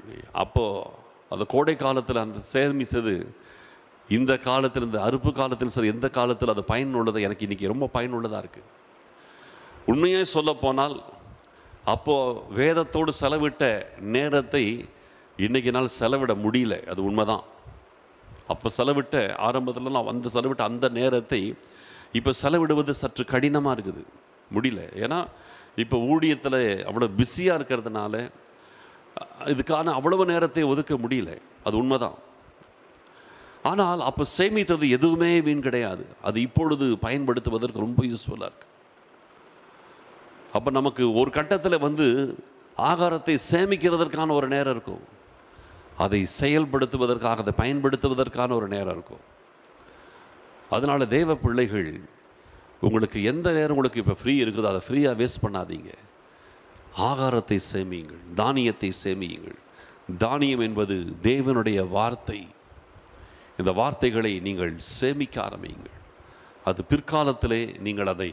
அப்போது அந்த கோடை காலத்தில் அந்த சேமித்தது இந்த காலத்தில், இந்த அறுப்பு காலத்தில் சரி எந்த காலத்தில் அது பயனுள்ளது, எனக்கு இன்றைக்கி ரொம்ப பயனுள்ளதாக இருக்குது. உண்மையாக சொல்லப்போனால் அப்போது வேதத்தோடு செலவிட்ட நேரத்தை இன்றைக்கி நாள் செலவிட முடியல. அது உண்மைதான். அப்போ செலவிட்ட ஆரம்பத்தில் நான் வந்து செலவிட்ட அந்த நேரத்தை இப்போ செலவிடுவது சற்று கடினமாக இருக்குது, முடியல. ஏன்னா இப்போ ஊழியத்தில் அவ்வளோ பிஸியாக இருக்கிறதுனால இதுக்கான அவ்வளவு நேரத்தை ஒதுக்க முடியல. அது உண்மைதான். ஆனால் அப்போ சேமித்தது எதுவுமே வீண் கிடையாது. அது இப்பொழுது பயன்படுத்துவதற்கு ரொம்ப யூஸ்ஃபுல்லாக இருக்குது. அப்போ நமக்கு ஒரு கட்டத்தில் வந்து ஆகாரத்தை சேமிக்கிறதற்கான ஒரு நேரம் இருக்கும், அதை செயல்படுத்துவதற்காக, அதை பயன்படுத்துவதற்கான ஒரு நேரம் இருக்கும். அதனால் தேவ பிள்ளைகள், உங்களுக்கு எந்த நேரம் உங்களுக்கு இப்போ ஃப்ரீ இருக்குதோ அதை ஃப்ரீயாக வேஸ்ட் பண்ணாதீங்க. ஆகாரத்தை சேமியுங்கள், தானியத்தை சேமியுங்கள். தானியம் என்பது தேவனுடைய வார்த்தை. இந்த வார்த்தைகளை நீங்கள் சேமிக்க ஆரம்பியுங்கள். அது பிற்காலத்திலே நீங்கள் அதை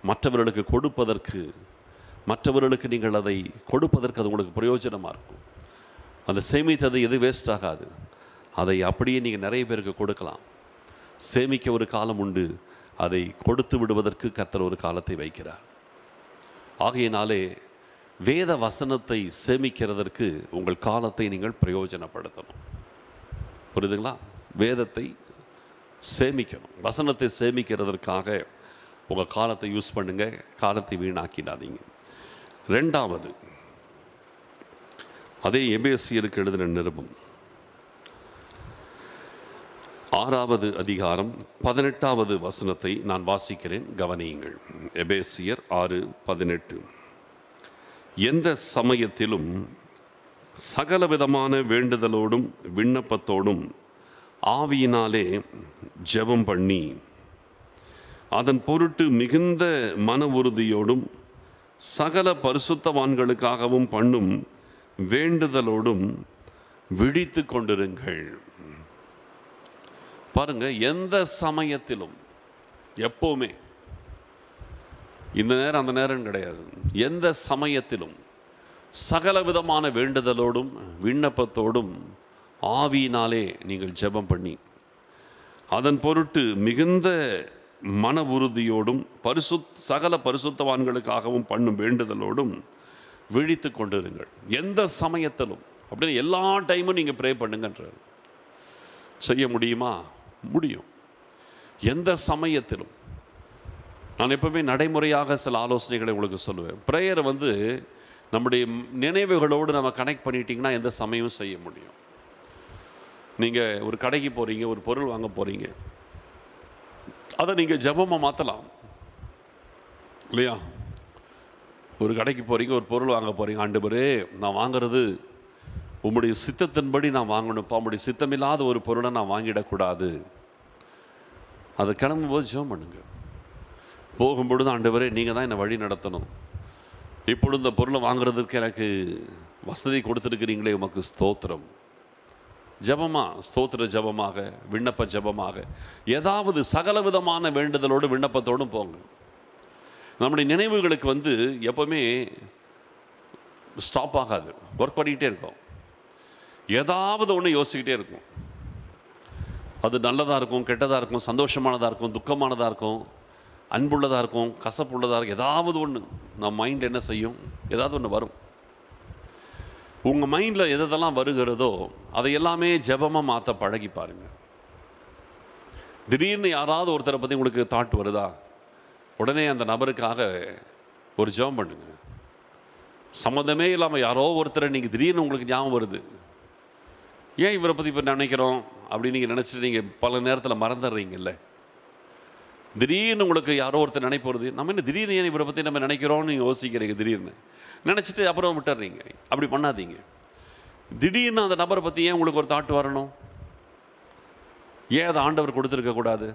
மற்றவர்களுக்கு கொடுப்பதற்கு, நீங்கள் அதை கொடுப்பதற்கு அது உங்களுக்கு பிரயோஜனமாக இருக்கும். அந்த சேமித்தது எது வேஸ்ட் ஆகாது. அதை அப்படியே நீங்கள் நிறைய பேருக்கு கொடுக்கலாம். சேமிக்க ஒரு காலம் உண்டு, அதை கொடுத்து விடுவதற்கு கர்த்தர் ஒரு காலத்தை வைக்கிறார். ஆகையினாலே வேத வசனத்தை சேமிக்கிறதற்கு உங்கள் காலத்தை நீங்கள் பிரயோஜனப்படுத்தணும். புரியுதுங்களா? வேதத்தை சேமிக்கணும், வசனத்தை சேமிக்கிறதற்காக உங்கள் காலத்தை யூஸ் பண்ணுங்க, காலத்தை வீணாக்கிடாதீங்க. ரெண்டாவது, அதே எபேசியருக்கு எழுதின நிருபம் 6வது அதிகாரம் 18வது வசனத்தை நான் வாசிக்கிறேன், கவனியுங்கள். எபேசியர் 6:18. எந்த சமயத்திலும் சகலவிதமான வேண்டுதலோடும் விண்ணப்பத்தோடும் ஆவியினாலே ஜெபம் பண்ணி, அதன் பொருட்டு மிகுந்த மன உறுதியோடும் சகல பரிசுத்தவான்களுக்காகவும் பண்ணும் வேண்டுதலோடும் விழித்து கொண்டிருங்கள். பாருங்க, எந்த சமயத்திலும், எப்போவுமே, இந்த நேரம் அந்த நேரம் கிடையாது, எந்த சமயத்திலும் சகலவிதமான வேண்டுதலோடும் விண்ணப்பத்தோடும் ஆவியினாலே நீங்கள் ஜெபம் பண்ணி, அதன் பொருட்டு மிகுந்த மன உறுதியோடும் சகல பரிசுத்தவான்களுக்காகவும் பண்ணும் வேண்டுதலோடும் விழித்து கொண்டிருங்கள். எந்த சமயத்திலும், அப்படின்னு எல்லா டைமும் நீங்கள் ப்ரே பண்ணுங்கன்றார். செய்ய முடியுமா? முடியும். எந்த சமயத்திலும். நான் எப்பவுமே நடைமுறையாக சில ஆலோசனைகளை உங்களுக்கு சொல்லுவேன். ப்ரேயரை வந்து நம்முடைய நினைவுகளோடு நம்ம கனெக்ட் பண்ணிட்டீங்கன்னா எந்த சமயமும் செய்ய முடியும். நீங்கள் ஒரு கடைக்கு போகிறீங்க, ஒரு பொருள் வாங்க போகிறீங்க, அதை நீங்கள் ஜெபமாக மாற்றலாம் இல்லையா? ஒரு கடைக்கு போகிறீங்க, ஒரு பொருள் வாங்க போகிறீங்க, ஆண்டவரே நான் வாங்கிறது உம்முடைய சித்தத்தின்படி நான் வாங்கணும்ப்பா, உம்முடைய சித்தமில்லாத ஒரு பொருளை நான் வாங்கிடக்கூடாது. அதை கிளம்பும்போது ஜெபம் பண்ணுங்க. போகும்பொழுது, ஆண்டவரே நீங்கள் தான் என்னை வழி நடத்தணும், இப்பொழுது இந்த பொருளை வாங்குறதுக்கு எனக்கு வசதி கொடுத்துருக்கிறீங்களே, உமக்கு ஸ்தோத்திரம் ஜெபமாக, ஸ்தோத்திர ஜெபமாக, விண்ணப்ப ஜெபமாக, ஏதாவது சகல விதமான வேண்டுதலோடு விண்ணப்பத்தோடும் போங்க. நம்முடைய நினைவுகளுக்கு எப்போவுமே ஸ்டாப் ஆகாது, ஒர்க் பண்ணிக்கிட்டே இருக்கும். ஏதாவது ஒன்று யோசிக்கிட்டே இருக்கும். அது நல்லதாக இருக்கும், கெட்டதாக இருக்கும், சந்தோஷமானதாக இருக்கும், துக்கமானதாக இருக்கும், அன்புள்ளதாக இருக்கும், கசப்புள்ளதாக இருக்கும். ஏதாவது ஒன்று நம்ம மைண்ட் என்ன செய்யும், ஏதாவது ஒன்று வரும். உங்கள் மைண்டில் எதெல்லாம் வருகிறதோ அதை எல்லாமே ஜெபமாக மாற்ற பழகி பாருங்கள். திடீர்னு யாராவது ஒருத்தரை பற்றி உங்களுக்கு தாட் வருதா, உடனே அந்த நபருக்காக ஒரு ஜெபம் பண்ணுங்க. சம்மந்தமே இல்லாமல் யாரோ ஒருத்தரை நீங்கள் திடீர்னு உங்களுக்கு ஞாபகம் வருது, ஏன் இவரை பற்றி இப்போ நினைக்கிறோம் அப்படின்னு நீங்கள் நினச்சிட்டு நீங்கள் பல நேரத்தில் மறந்துடுறீங்கல்ல. திடீர்னு உங்களுக்கு யாரோ ஒருத்தர் நினைப்பு வருது, நம்ம என்ன திடீர்னு ஏன் இவரை பற்றி நம்ம நினைக்கிறோன்னு நீங்கள் யோசிக்கிறீங்க. திடீர்னு நினச்சிட்டு அப்புறம் விட்டுறீங்க. அப்படி பண்ணாதீங்க. திடீர்னு அந்த நபரை பற்றி ஏன் உங்களுக்கு ஒரு தாட் வரணும்? ஏன் அதை ஆண்டவர் கொடுத்துருக்கக்கூடாது?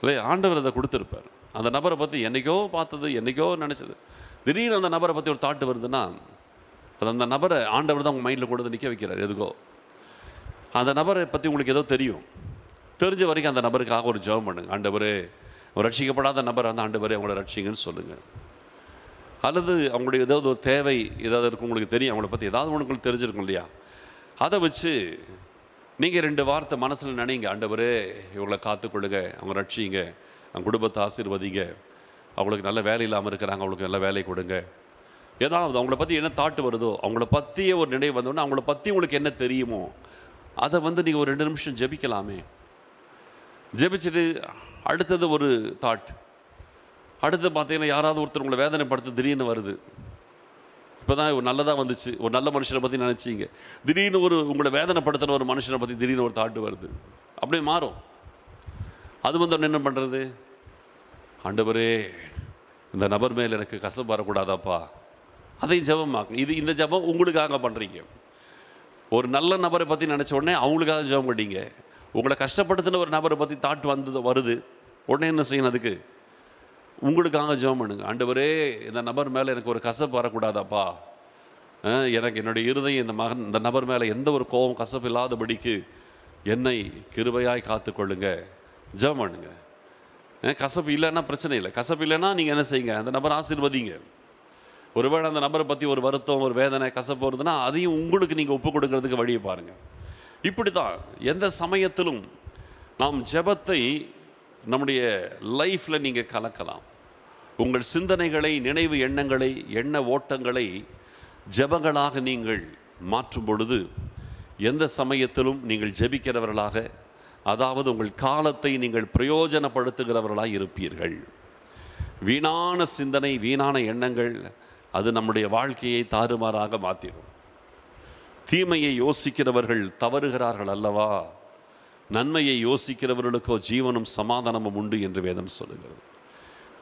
இல்லை, ஆண்டவர் அதை கொடுத்துருப்பார். அந்த நபரை பற்றி என்றைக்கோ பார்த்தது, என்றைக்கோ நினச்சது, திடீர்னு அந்த நபரை பற்றி ஒரு தாட்டு வருதுன்னா அது அந்த நபரை ஆண்டவர் தான் உங்கள் மைண்டில் கொண்டு வந்து நிற்க வைக்கிறார். எதுக்கோ அந்த நபரை பற்றி உங்களுக்கு ஏதோ தெரியும், தெரிஞ்ச வரைக்கும் அந்த நபருக்காக ஒரு ஜெபம் பண்ணுங்க. ஆண்டவரே, ஒரு ரட்சிக்கப்படாத நபர் அந்த ஆண்டவரே அவங்கள ரட்சிங்கன்னு சொல்லுங்கள். அல்லது அவங்களுடைய ஏதாவது ஒரு தேவை ஏதாவது இருக்கும், உங்களுக்கு தெரியும், அவங்கள பற்றி ஏதாவது உங்களுக்கு தெரிஞ்சிருக்கும் இல்லையா, அதை வச்சு நீங்கள் 2 வார்த்தை மனசில் நினைங்க. ஆண்டவரே, இவங்களை காத்துக்கொள்ளுங்க, அவங்க ரட்சிங்க, அவங்க குடும்பத்தை ஆசீர்வதிங்க, அவங்களுக்கு நல்ல வேலை இல்லாமல் இருக்கிறாங்க, அவங்களுக்கு நல்ல வேலை கொடுங்க. ஏதாவது அவங்கள பற்றி என்ன தாட்டு வருதோ, அவங்கள பற்றியே ஒரு நினைவு வந்தோடனே அவங்கள பற்றி உங்களுக்கு என்ன தெரியுமோ அதை நீங்கள் ஒரு 2 நிமிஷம் ஜெபிக்கலாமே. ஜெபிச்சுட்டு அடுத்தது ஒரு தாட், அடுத்து பார்த்தீங்கன்னா யாராவது ஒருத்தர் உங்களை வேதனைப்படுத்த திடீர்னு வருது. இப்போ தான் ஒரு நல்லதாக வந்துச்சு, ஒரு நல்ல மனுஷனை பற்றி நினச்சிங்க, திடீர்னு ஒரு உங்களை வேதனைப்படுத்துகிற ஒரு மனுஷனை பற்றி திடீர்னு ஒரு தாட்டு வருது. அப்படியே மாறும். அது என்ன பண்ணுறது? ஆண்டவரே, இந்த நபர் மேல் எனக்கு கசப்பு வரக்கூடாதாப்பா, அதையும் ஜெபமாக்கும். இந்த ஜெபம் உங்களுக்காக பண்ணுறீங்க. ஒரு நல்ல நபரை பற்றி நினச்ச உடனே அவங்களுக்காக ஜெபம் பண்ணிங்க. உங்களை கஷ்டப்படுத்தின ஒரு நபரை பற்றி தாட் வருது, உடனே என்ன செய்யணும்? அதுக்கு உங்களுக்காக ஜெபம் பண்ணுங்க. ஆண்டவரே, இந்த நபர் மேலே எனக்கு ஒரு கசப்பு வரக்கூடாதாப்பா, எனக்கு என்னுடைய இருதயம் இந்த நபர் மேலே எந்த ஒரு கோபம் கசப்பு இல்லாதபடிக்கு என்னை கிருபையாய் காத்துக்கொள்ளுங்க. ஜெபம் பண்ணுங்க. கசப்பு இல்லைன்னா பிரச்சனை இல்லை. கசப்பு இல்லைன்னா நீங்கள் என்ன செய்யுங்க, அந்த நபரை ஆசீர்வதிங்க. ஒருவேளை அந்த நபரை பற்றி ஒரு வருத்தம், ஒரு வேதனை, கசப்பு வருதுன்னா அதையும் உங்களுக்கு நீங்கள் ஒப்பு கொடுக்கறதுக்கு வழியை பாருங்கள். இப்படி தான் எந்த சமயத்திலும் நாம் ஜெபத்தை நம்முடைய லைஃப்பில் நீங்கள் கலக்கலாம். உங்கள் சிந்தனைகளை, நினைவு எண்ணங்களை, எண்ண ஓட்டங்களை ஜெபங்களாக நீங்கள் மாற்றும் பொழுது எந்த சமயத்திலும் நீங்கள் ஜெபிக்கிறவர்களாக, அதாவது உங்கள் காலத்தை நீங்கள் பிரயோஜனப்படுத்துகிறவர்களாக இருப்பீர்கள். வீணான சிந்தனை, வீணான எண்ணங்கள் அது நம்முடைய வாழ்க்கையை தாறுமாறாக மாற்றிடும். தீமையை யோசிக்கிறவர்கள் தவறுகிறார்கள் அல்லவா, நன்மையை யோசிக்கிறவர்களுக்கோ ஜீவனும் சமாதானமும் உண்டு என்று வேதம் சொல்லுகிறது.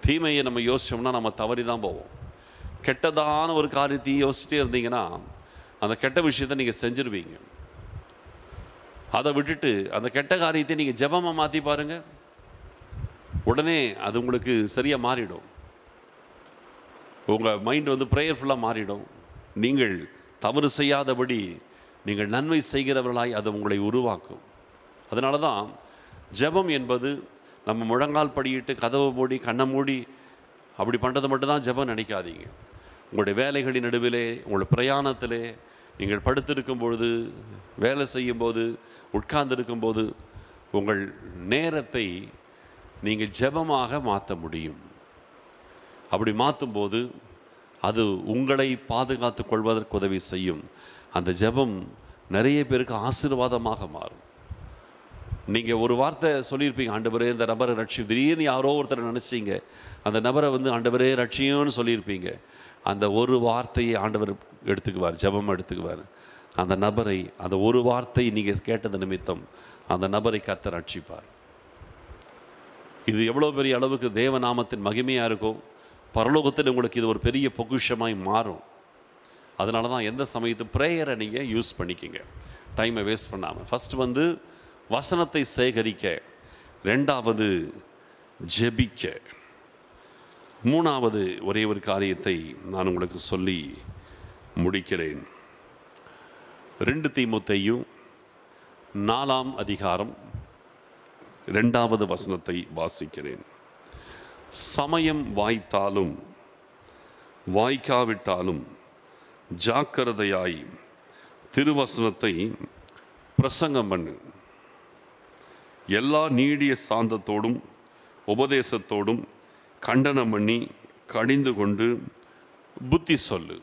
தீமையை நம்ம யோசிச்சோம்னா நம்ம தவறி தான் போவோம். கெட்டதான ஒரு காரியத்தை யோசிச்சுட்டே இருந்தீங்கன்னா அந்த கெட்ட விஷயத்தை நீங்கள் செஞ்சிருவீங்க. அதை விட்டுட்டு அந்த கெட்ட காரியத்தை நீங்கள் ஜெபமாக மாற்றி பாருங்கள், உடனே அது உங்களுக்கு சரியாக மாறிடும். உங்கள் மைண்ட் ப்ரேயர்ஃபுல்லாக மாறிடும். நீங்கள் தவறு செய்யாதபடி நீங்கள் நன்மை செய்கிறவர்களாய் அது உங்களை உருவாக்கும். அதனால தான் ஜெபம் என்பது நம்ம முழங்கால் படியிட்டு கதவை மூடி கண்ணை மூடி அப்படி பண்ணுறது மட்டும்தான் ஜெபம் நினைக்காதீங்க. உங்களுடைய வேலைகளின் நடுவிலே, உங்களுடைய பிரயாணத்திலே, நீங்கள் படுத்திருக்கும் பொழுது, வேலை செய்யும்போது, உட்கார்ந்திருக்கும்போது உங்கள் நேரத்தை நீங்கள் ஜெபமாக மாற்ற முடியும். அப்படி மாற்றும்போது அது உங்களை பாதுகாத்து கொள்வதற்கு உதவி செய்யும். அந்த ஜெபம் நிறைய பேருக்கு ஆசீர்வாதமாக மாறும். நீங்கள் ஒரு வார்த்தை சொல்லியிருப்பீங்க, ஆண்டவரே இந்த நபரை ரட்சி, திடீர்னு யாரோ ஒருத்தரை நினச்சிங்க, அந்த நபரை ஆண்டவரே ரட்சியோன்னு சொல்லியிருப்பீங்க. அந்த ஒரு வார்த்தையை ஆண்டவர் எடுத்துக்குவார், ஜெபம் எடுத்துக்குவார். அந்த நபரை, அந்த ஒரு வார்த்தை நீங்கள் கேட்டது நிமித்தம் அந்த நபரை கர்த்தர் ரட்சிப்பார். இது எவ்வளோ பெரிய அளவுக்கு தேவநாமத்தின் மகிமையாக இருக்கும். பரலோகத்தில் உங்களுக்கு இது ஒரு பெரிய பொக்கிஷமாய் மாறும். அதனால தான் எந்த சமயத்து ப்ரேயரை நீங்கள் யூஸ் பண்ணிக்கிங்க, டைமை வேஸ்ட் பண்ணாமல். ஃபஸ்ட்டு வசனத்தை சேகரிக்க, 2வது ஜெபிக்க, 3வது ஒரே ஒரு காரியத்தை நான் உங்களுக்கு சொல்லி முடிக்கிறேன். 2 தீமோத்தேயு 4ஆம் அதிகாரம் 2வது வசனத்தை வாசிக்கிறேன். சமயம் வாய்த்தாலும் வாய்க்காவிட்டாலும் ஜாக்கிரதையாய் திருவசனத்தை பிரசங்கம் பண்ணு. எல்லா நீடிய சாந்தத்தோடும் உபதேசத்தோடும் கண்டனம் பண்ணி கடிந்து கொண்டு புத்தி சொல்லு.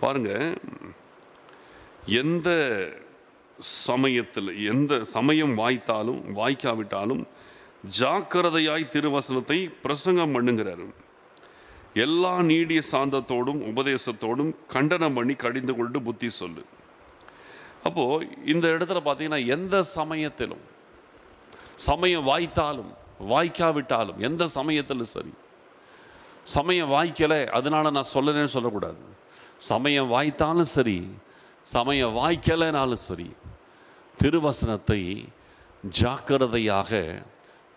பாருங்க, எந்த சமயத்தில் எந்த சமயம் வாய்த்தாலும் வாய்க்காவிட்டாலும் ஜாக்கிரதையாய் திருவசனத்தை பிரசங்கம் பண்ணுங்கிறாரு. எல்லா நீடிய சாந்தத்தோடும் உபதேசத்தோடும் கண்டனம் பண்ணி கடிந்து கொண்டு புத்தி சொல்லு. அப்போது இந்த இடத்துல பார்த்தீங்கன்னா, எந்த சமயத்திலும், சமயம் வாய்த்தாலும் வாய்க்காவிட்டாலும், எந்த சமயத்திலும் சரி, சமயம் வாய்க்கலை அதனால் நான் சொல்லலைன்னு சொல்லக்கூடாது. சமயம் வாய்த்தாலும் சரி, சமயம் வாய்க்கலைனாலும் சரி, திருவசனத்தை ஜாக்கிரதையாக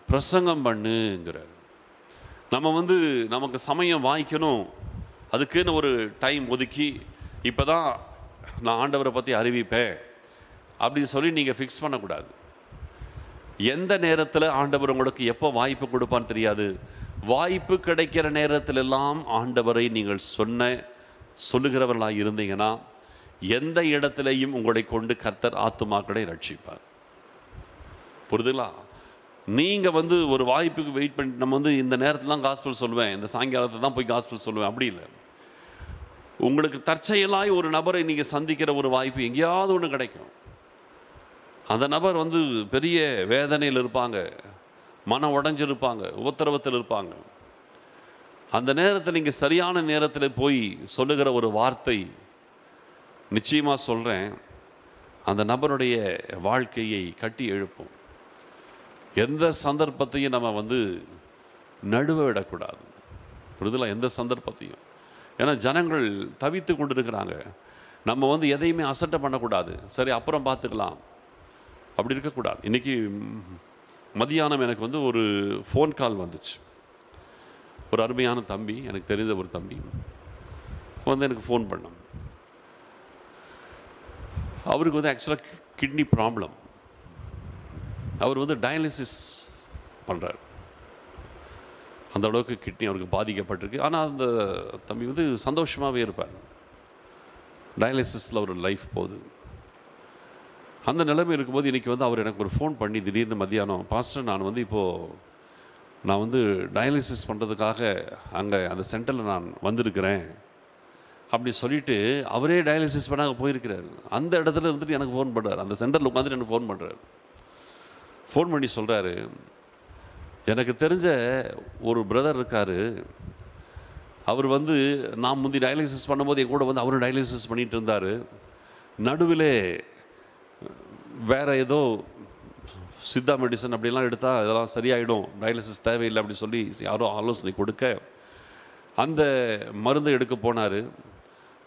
பிரசங்கம் பண்ணுங்கிறார். நம்ம நமக்கு சமயம் வாய்க்கணும், அதுக்குன்னு ஒரு டைம் ஒதுக்கி இப்போ தான் நான் ஆண்டவரை பற்றி அறிவிப்பேன் அப்படின்னு சொல்லி நீங்கள் ஃபிக்ஸ் பண்ணக்கூடாது. எந்த நேரத்தில் ஆண்டவர் உங்களுக்கு எப்போ வாய்ப்பு கொடுப்பான்னு தெரியாது. வாய்ப்பு கிடைக்கிற நேரத்திலெல்லாம் ஆண்டவரை நீங்கள் சொல்லுகிறவர்களாக இருந்தீங்கன்னா எந்த இடத்துலையும் உங்களை கொண்டு கர்த்தர் ஆத்துமாக்களை ரட்சிப்பார். புரிதுங்களா? நீங்கள் ஒரு வாய்ப்புக்கு வெயிட் பண்ணி நம்ம இந்த நேரத்தில் தான் காஸ்பல் சொல்லுவேன், இந்த சாயங்காலத்தில் தான் போய் காஸ்பல் சொல்லுவேன், அப்படி இல்லை. உங்களுக்கு தற்செயலாய் ஒரு நபரை நீங்கள் சந்திக்கிற ஒரு வாய்ப்பு எங்கேயாவது ஒன்று கிடைக்கும். அந்த நபர் பெரிய வேதனையில் இருப்பாங்க, மனம் உடைஞ்சிருப்பாங்க, உபத்திரவத்தில் இருப்பாங்க. அந்த நேரத்தில் நீங்கள் சரியான நேரத்தில் போய் சொல்லுகிற ஒரு வார்த்தை, நிச்சயமாக சொல்கிறேன், அந்த நபருடைய வாழ்க்கையை கட்டி எழுப்பும். எந்த சந்தர்ப்பத்தையும் நம்ம நடுவ விடக்கூடாது. புரிதலா? எந்த சந்தர்ப்பத்தையும். ஏன்னா ஜனங்கள் தவித்து கொண்டு இருக்கிறாங்க. நம்ம எதையுமே அசட்டை பண்ணக்கூடாது. சரி அப்புறம் பார்த்துக்கலாம், அப்படி இருக்கக்கூடாது. இன்றைக்கி மதியானம் எனக்கு ஒரு ஃபோன் கால் வந்துச்சு. ஒரு அருமையான தம்பி, எனக்கு தெரிந்த ஒரு தம்பி எனக்கு ஃபோன் பண்ணான். அவருக்கு ஆக்சுவலாக கிட்னி ப்ராப்ளம். அவர் டயாலிசிஸ் பண்ணுறார். அந்த அளவுக்கு கிட்னி அவருக்கு பாதிக்கப்பட்டிருக்கு. ஆனால் அந்த தம்பி சந்தோஷமாகவே இருப்பார். டயாலிசிஸில் ஒரு லைஃப் போகுது. அந்த நிலைமை இருக்கும்போது இன்றைக்கி அவர் எனக்கு ஒரு ஃபோன் பண்ணி திடீர்னு மத்தியானம், பாஸ்டர் நான் இப்போது நான் டயாலிசிஸ் பண்ணுறதுக்காக அங்கே அந்த சென்டரில் நான் வந்திருக்கிறேன் அப்படி சொல்லிவிட்டு அவரே டயாலிசிஸ் பண்ண அங்கே போயிருக்கிறார். அந்த இடத்துல இருந்துட்டு எனக்கு ஃபோன் பண்ணுறார். அந்த சென்டரில் உட்காந்துட்டு எனக்கு ஃபோன் பண்ணுறாரு. ஃபோன் பண்ணி சொல்கிறாரு, எனக்கு தெரிஞ்ச ஒரு பிரதர் இருக்கார், அவர் நான் முந்தி டயாலிசிஸ் பண்ணும்போது என் கூட அவரும் டயாலிசிஸ் பண்ணிகிட்டு இருந்தார். நடுவில் வேறு ஏதோ சித்தா மெடிசன் அப்படிலாம் எடுத்தால் இதெல்லாம் சரியாயிடும், டயாலிசிஸ் தேவையில்லை அப்படி சொல்லி யாரோ ஆலோசனை கொடுக்க அந்த மருந்து எடுக்க போனார்.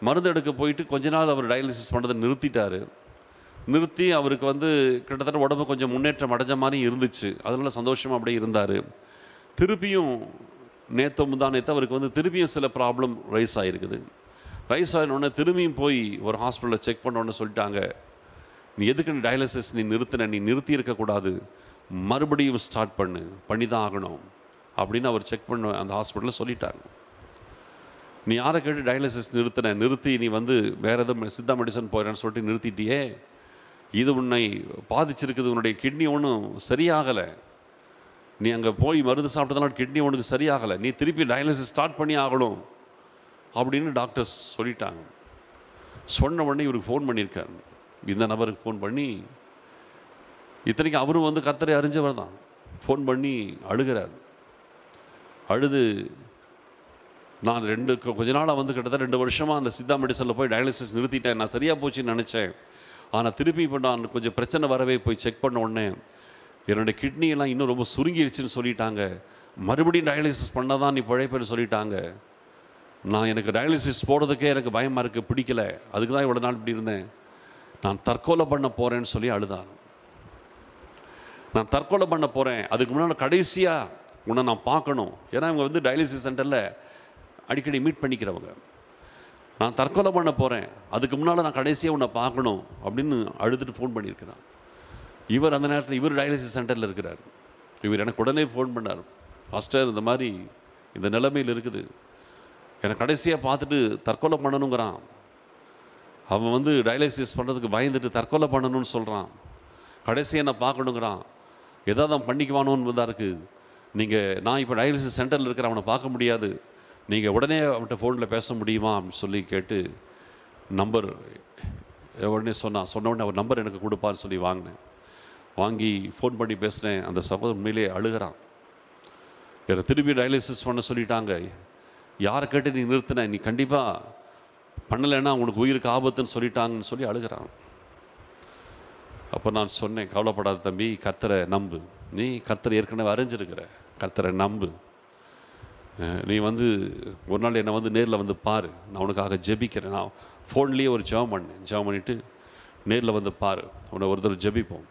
மருந்து எடுக்க போயிட்டு கொஞ்ச நாள் அவர் டயாலிசிஸ் பண்ணுறதை நிறுத்தி அவருக்கு கிட்டத்தட்ட உடம்பு கொஞ்சம் முன்னேற்றம் அடைஞ்ச மாதிரி இருந்துச்சு. அதனால் சந்தோஷமாக அப்படியே இருந்தார். திருப்பியும் முந்தானேற்று அவருக்கு திருப்பியும் சில ப்ராப்ளம் ரைஸ் ஆகிருக்குது. ரைஸ் ஆகினோடனே திரும்பியும் போய் ஒரு ஹாஸ்பிட்டலில் செக் பண்ணோன்னு சொல்லிட்டாங்க, நீ எதுக்கு டயாலிசிஸ் நீ நிறுத்தி இருக்கக்கூடாது, மறுபடியும் ஸ்டார்ட் பண்ணி தான் ஆகணும் அப்படின்னு அவர் செக் பண்ண அந்த ஹாஸ்பிட்டலில் சொல்லிட்டாங்க. நீ யாரை கேட்டு டயாலிசிஸ் நிறுத்தி நீ வேறு எதுவும் சித்தா மெடிசன் போகிறேன்னு சொல்லிட்டு நிறுத்திட்டியே, இது உன்னை பாதிச்சிருக்குது, உன்னுடைய கிட்னி ஒன்றும் சரியாகலை, நீ அங்கே போய் மருந்து சாப்பிட்டதுனால கிட்னி ஒன்றுக்கு சரியாகலை, நீ திருப்பி டயாலிசிஸ் ஸ்டார்ட் பண்ணி ஆகணும் அப்படின்னு டாக்டர்ஸ் சொல்லிட்டாங்க. சொன்ன உடனே இவருக்கு ஃபோன் பண்ணியிருக்காரு. இந்த நபருக்கு ஃபோன் பண்ணி, இத்தனைக்கு அவரும் கர்த்தரை அறிஞ்சவர் தான், ஃபோன் பண்ணி அழுகிறார். அழுது, நான் கொஞ்ச நாளாக கிட்டத்தட்ட 2 வருஷமாக அந்த சித்தா மெடிசனில் போய் டயாலிசிஸ் நிறுத்திட்டேன், நான் சரியாக போச்சுன்னு நினச்சேன். ஆனால் திருப்பி இப்போ நான் கொஞ்சம் பிரச்சனை வரவே போய் செக் பண்ண உடனே என்னுடைய கிட்னியெல்லாம் இன்னும் ரொம்ப சுருங்கிடுச்சுன்னு சொல்லிட்டாங்க, மறுபடியும் டயாலிசிஸ் பண்ணால் தான் நீ பிழைப்பேன்னு சொல்லிட்டாங்க. எனக்கு டயாலிசிஸ் போடுறதுக்கே எனக்கு பயமாக இருக்குது, பிடிக்கல, அதுக்கு தான் இவ்வளோ நாள் இப்படி இருந்தேன், நான் தற்கொலை பண்ண போகிறேன்னு சொல்லி அழுதார். நான் தற்கொலை பண்ண போகிறேன், அதுக்கு முன்னால் கடைசியாக உன்னை நான் பார்க்கணும். ஏன்னா இவங்க டயாலிசிஸ் சென்டரில் அடிக்கடி மீட் பண்ணிக்கிறவங்க. நான் தற்கொலை பண்ண போகிறேன், அதுக்கு முன்னால் நான் கடைசியாக உன்னை பார்க்கணும் அப்படின்னு அழுதுட்டு ஃபோன் பண்ணியிருக்கிறான். இவர் அந்த நேரத்தில் இவர் டயாலிசிஸ் சென்டரில் இருக்கிறார். இவர் எனக்கு உடனே ஃபோன் பண்ணார், மாஸ்டர் இந்த மாதிரி இந்த நிலைமையில் இருக்குது, எனக்கு கடைசியாக பார்த்துட்டு தற்கொலை பண்ணணுங்கிறான், அவன் வந்து டயாலிசிஸ் பண்ணுறதுக்கு பயந்துட்டு தற்கொலை பண்ணணும்னு சொல்கிறான், கடைசியாக என்ன பார்க்கணுங்கிறான், எதாவது அவன் பண்ணிக்குவானோன்னு தான் இருக்குது. நான் இப்போ டயாலிசிஸ் சென்டரில் இருக்கிற, அவனை பார்க்க முடியாது, நீங்கள் உடனே அவன்கிட்ட ஃபோனில் பேச முடியுமா அப்படின்னு சொல்லி கேட்டு நம்பர் உடனே சொன்ன உடனே அவர் நம்பர் எனக்கு கொடுப்பான்னு சொல்லி வாங்கி ஃபோன் பண்ணி பேசுகிறேன். அந்த சகோதரன் உண்மையிலே அழுகிறான். என்னை திருப்பி டயாலிசிஸ் பண்ண சொல்லிட்டாங்க, யாரை கேட்டு நீ நிறுத்தின, நீ கண்டிப்பாக பண்ணலைன்னா உனக்கு உயிருக்கு ஆபத்துன்னு சொல்லிட்டாங்கன்னு சொல்லி அழுகிறான். அப்போ நான் சொன்னேன், கவலைப்படாத தம்பி, கர்த்தரை நம்பு, நீ கர்த்தரை ஏற்கனவே அறிஞ்சிருக்கிற, கர்த்தரை நம்பு, நீ வந்து ஒரு நாள் என்னை வந்து நேரில் வந்து பாரு, நான் உனக்காக ஜெபிக்கிறேன். நான் ஃபோன்லேயே ஒரு ஜெபம் பண்ணிவிட்டு நேரில் வந்து பாரு, உன்னை ஒருத்தர் ஜெபிப்போம்,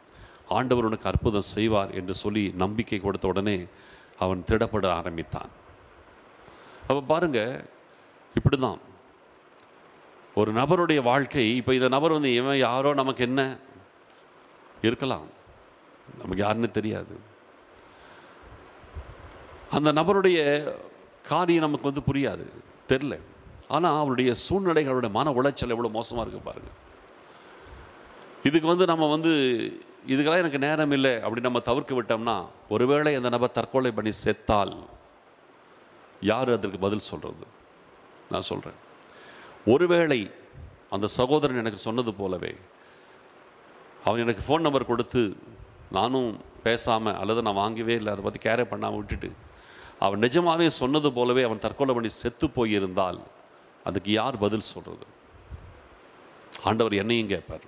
ஆண்டவர் உனக்கு அற்புதம் செய்வார் என்று சொல்லி நம்பிக்கை கொடுத்த உடனே அவன் திடப்பட ஆரம்பித்தான். அப்போ பாருங்கள், இப்படி தான் ஒரு நபருடைய வாழ்க்கை. இப்போ இந்த நபர் வந்து இவன் யாரோ, நமக்கு என்ன இருக்கலாம், நமக்கு யாருன்னு தெரியாது. அந்த நபருடைய காரியம் நமக்கு வந்து புரியாது, தெரில. ஆனால் அவருடைய சூழ்நிலைகளுடைய மன உளைச்சல் எவ்வளோ மோசமாக இருக்குது பாருங்கள். இதுக்கு வந்து நம்ம வந்து இதுக்கெல்லாம் எனக்கு நேரம் இல்லை அப்படி நம்ம தவிர்க்க விட்டோம்னா, ஒருவேளை அந்த நபர் தற்கொலை பண்ணி செத்தால் யார் அதற்கு பதில் சொல்கிறது? நான் சொல்கிறேன், ஒருவேளை அந்த சகோதரன் எனக்கு சொன்னது போலவே அவன் எனக்கு ஃபோன் நம்பர் கொடுத்து நானும் பேசாமல், அல்லது நான் வாங்கவே இல்லை, அதை பற்றி கேரே பண்ணாமல் விட்டுட்டு அவன் நிஜமாகவே சொன்னது போலவே அவன் தற்கொலை பண்ணி செத்து போயிருந்தால் அதுக்கு யார் பதில் சொல்கிறது? ஆண்டவர் என்னையும் கேட்பார்.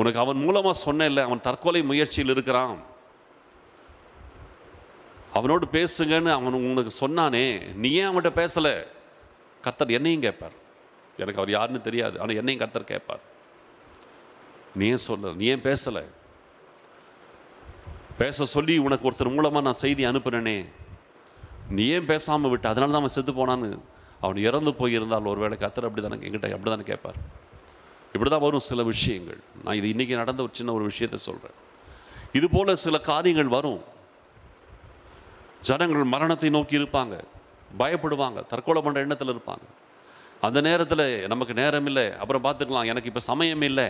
உனக்கு அவன் மூலமாக சொன்ன இல்லை, அவன் தற்கொலை முயற்சியில் இருக்கிறான், அவனோடு பேசுங்கன்னு அவன் உனக்கு சொன்னானே, நீ ஏன் அவன்கிட்ட பேசலை? கர்த்தர் என்னையும் கேட்பார். எனக்கு அவர் யாருன்னு தெரியாது, ஆனால் என்னையும் கர்த்தர் கேட்பார். நீ ஏன் சொல்ல, நீ ஏன் பேசலை? பேச சொல்லி உனக்கு ஒருத்தர் மூலமாக நான் செய்தி அனுப்புகிறேனே, நீ ஏன் பேசாமல் விட்டு? அதனால தான் அவன் செத்து போனான்னு. அவன் இறந்து போயிருந்தால் ஒருவேளை கர்த்தர் அப்படி தானே என்கிட்ட அப்படி தானே கேட்பார். இப்படி தான் வரும் சில விஷயங்கள். நான் இது இன்றைக்கி நடந்த ஒரு சின்ன ஒரு விஷயத்தை சொல்கிறேன். இது போல் சில காரியங்கள் வரும். ஜனங்கள் மரணத்தை நோக்கி இருப்பாங்க, பயப்படுவாங்க, தற்கொலை பண்ணுற எண்ணத்தில் இருப்பாங்க. அந்த நேரத்தில் நமக்கு நேரம் இல்லை, அப்புறம் பார்த்துக்கலாம், எனக்கு இப்போ சமயம் இல்லை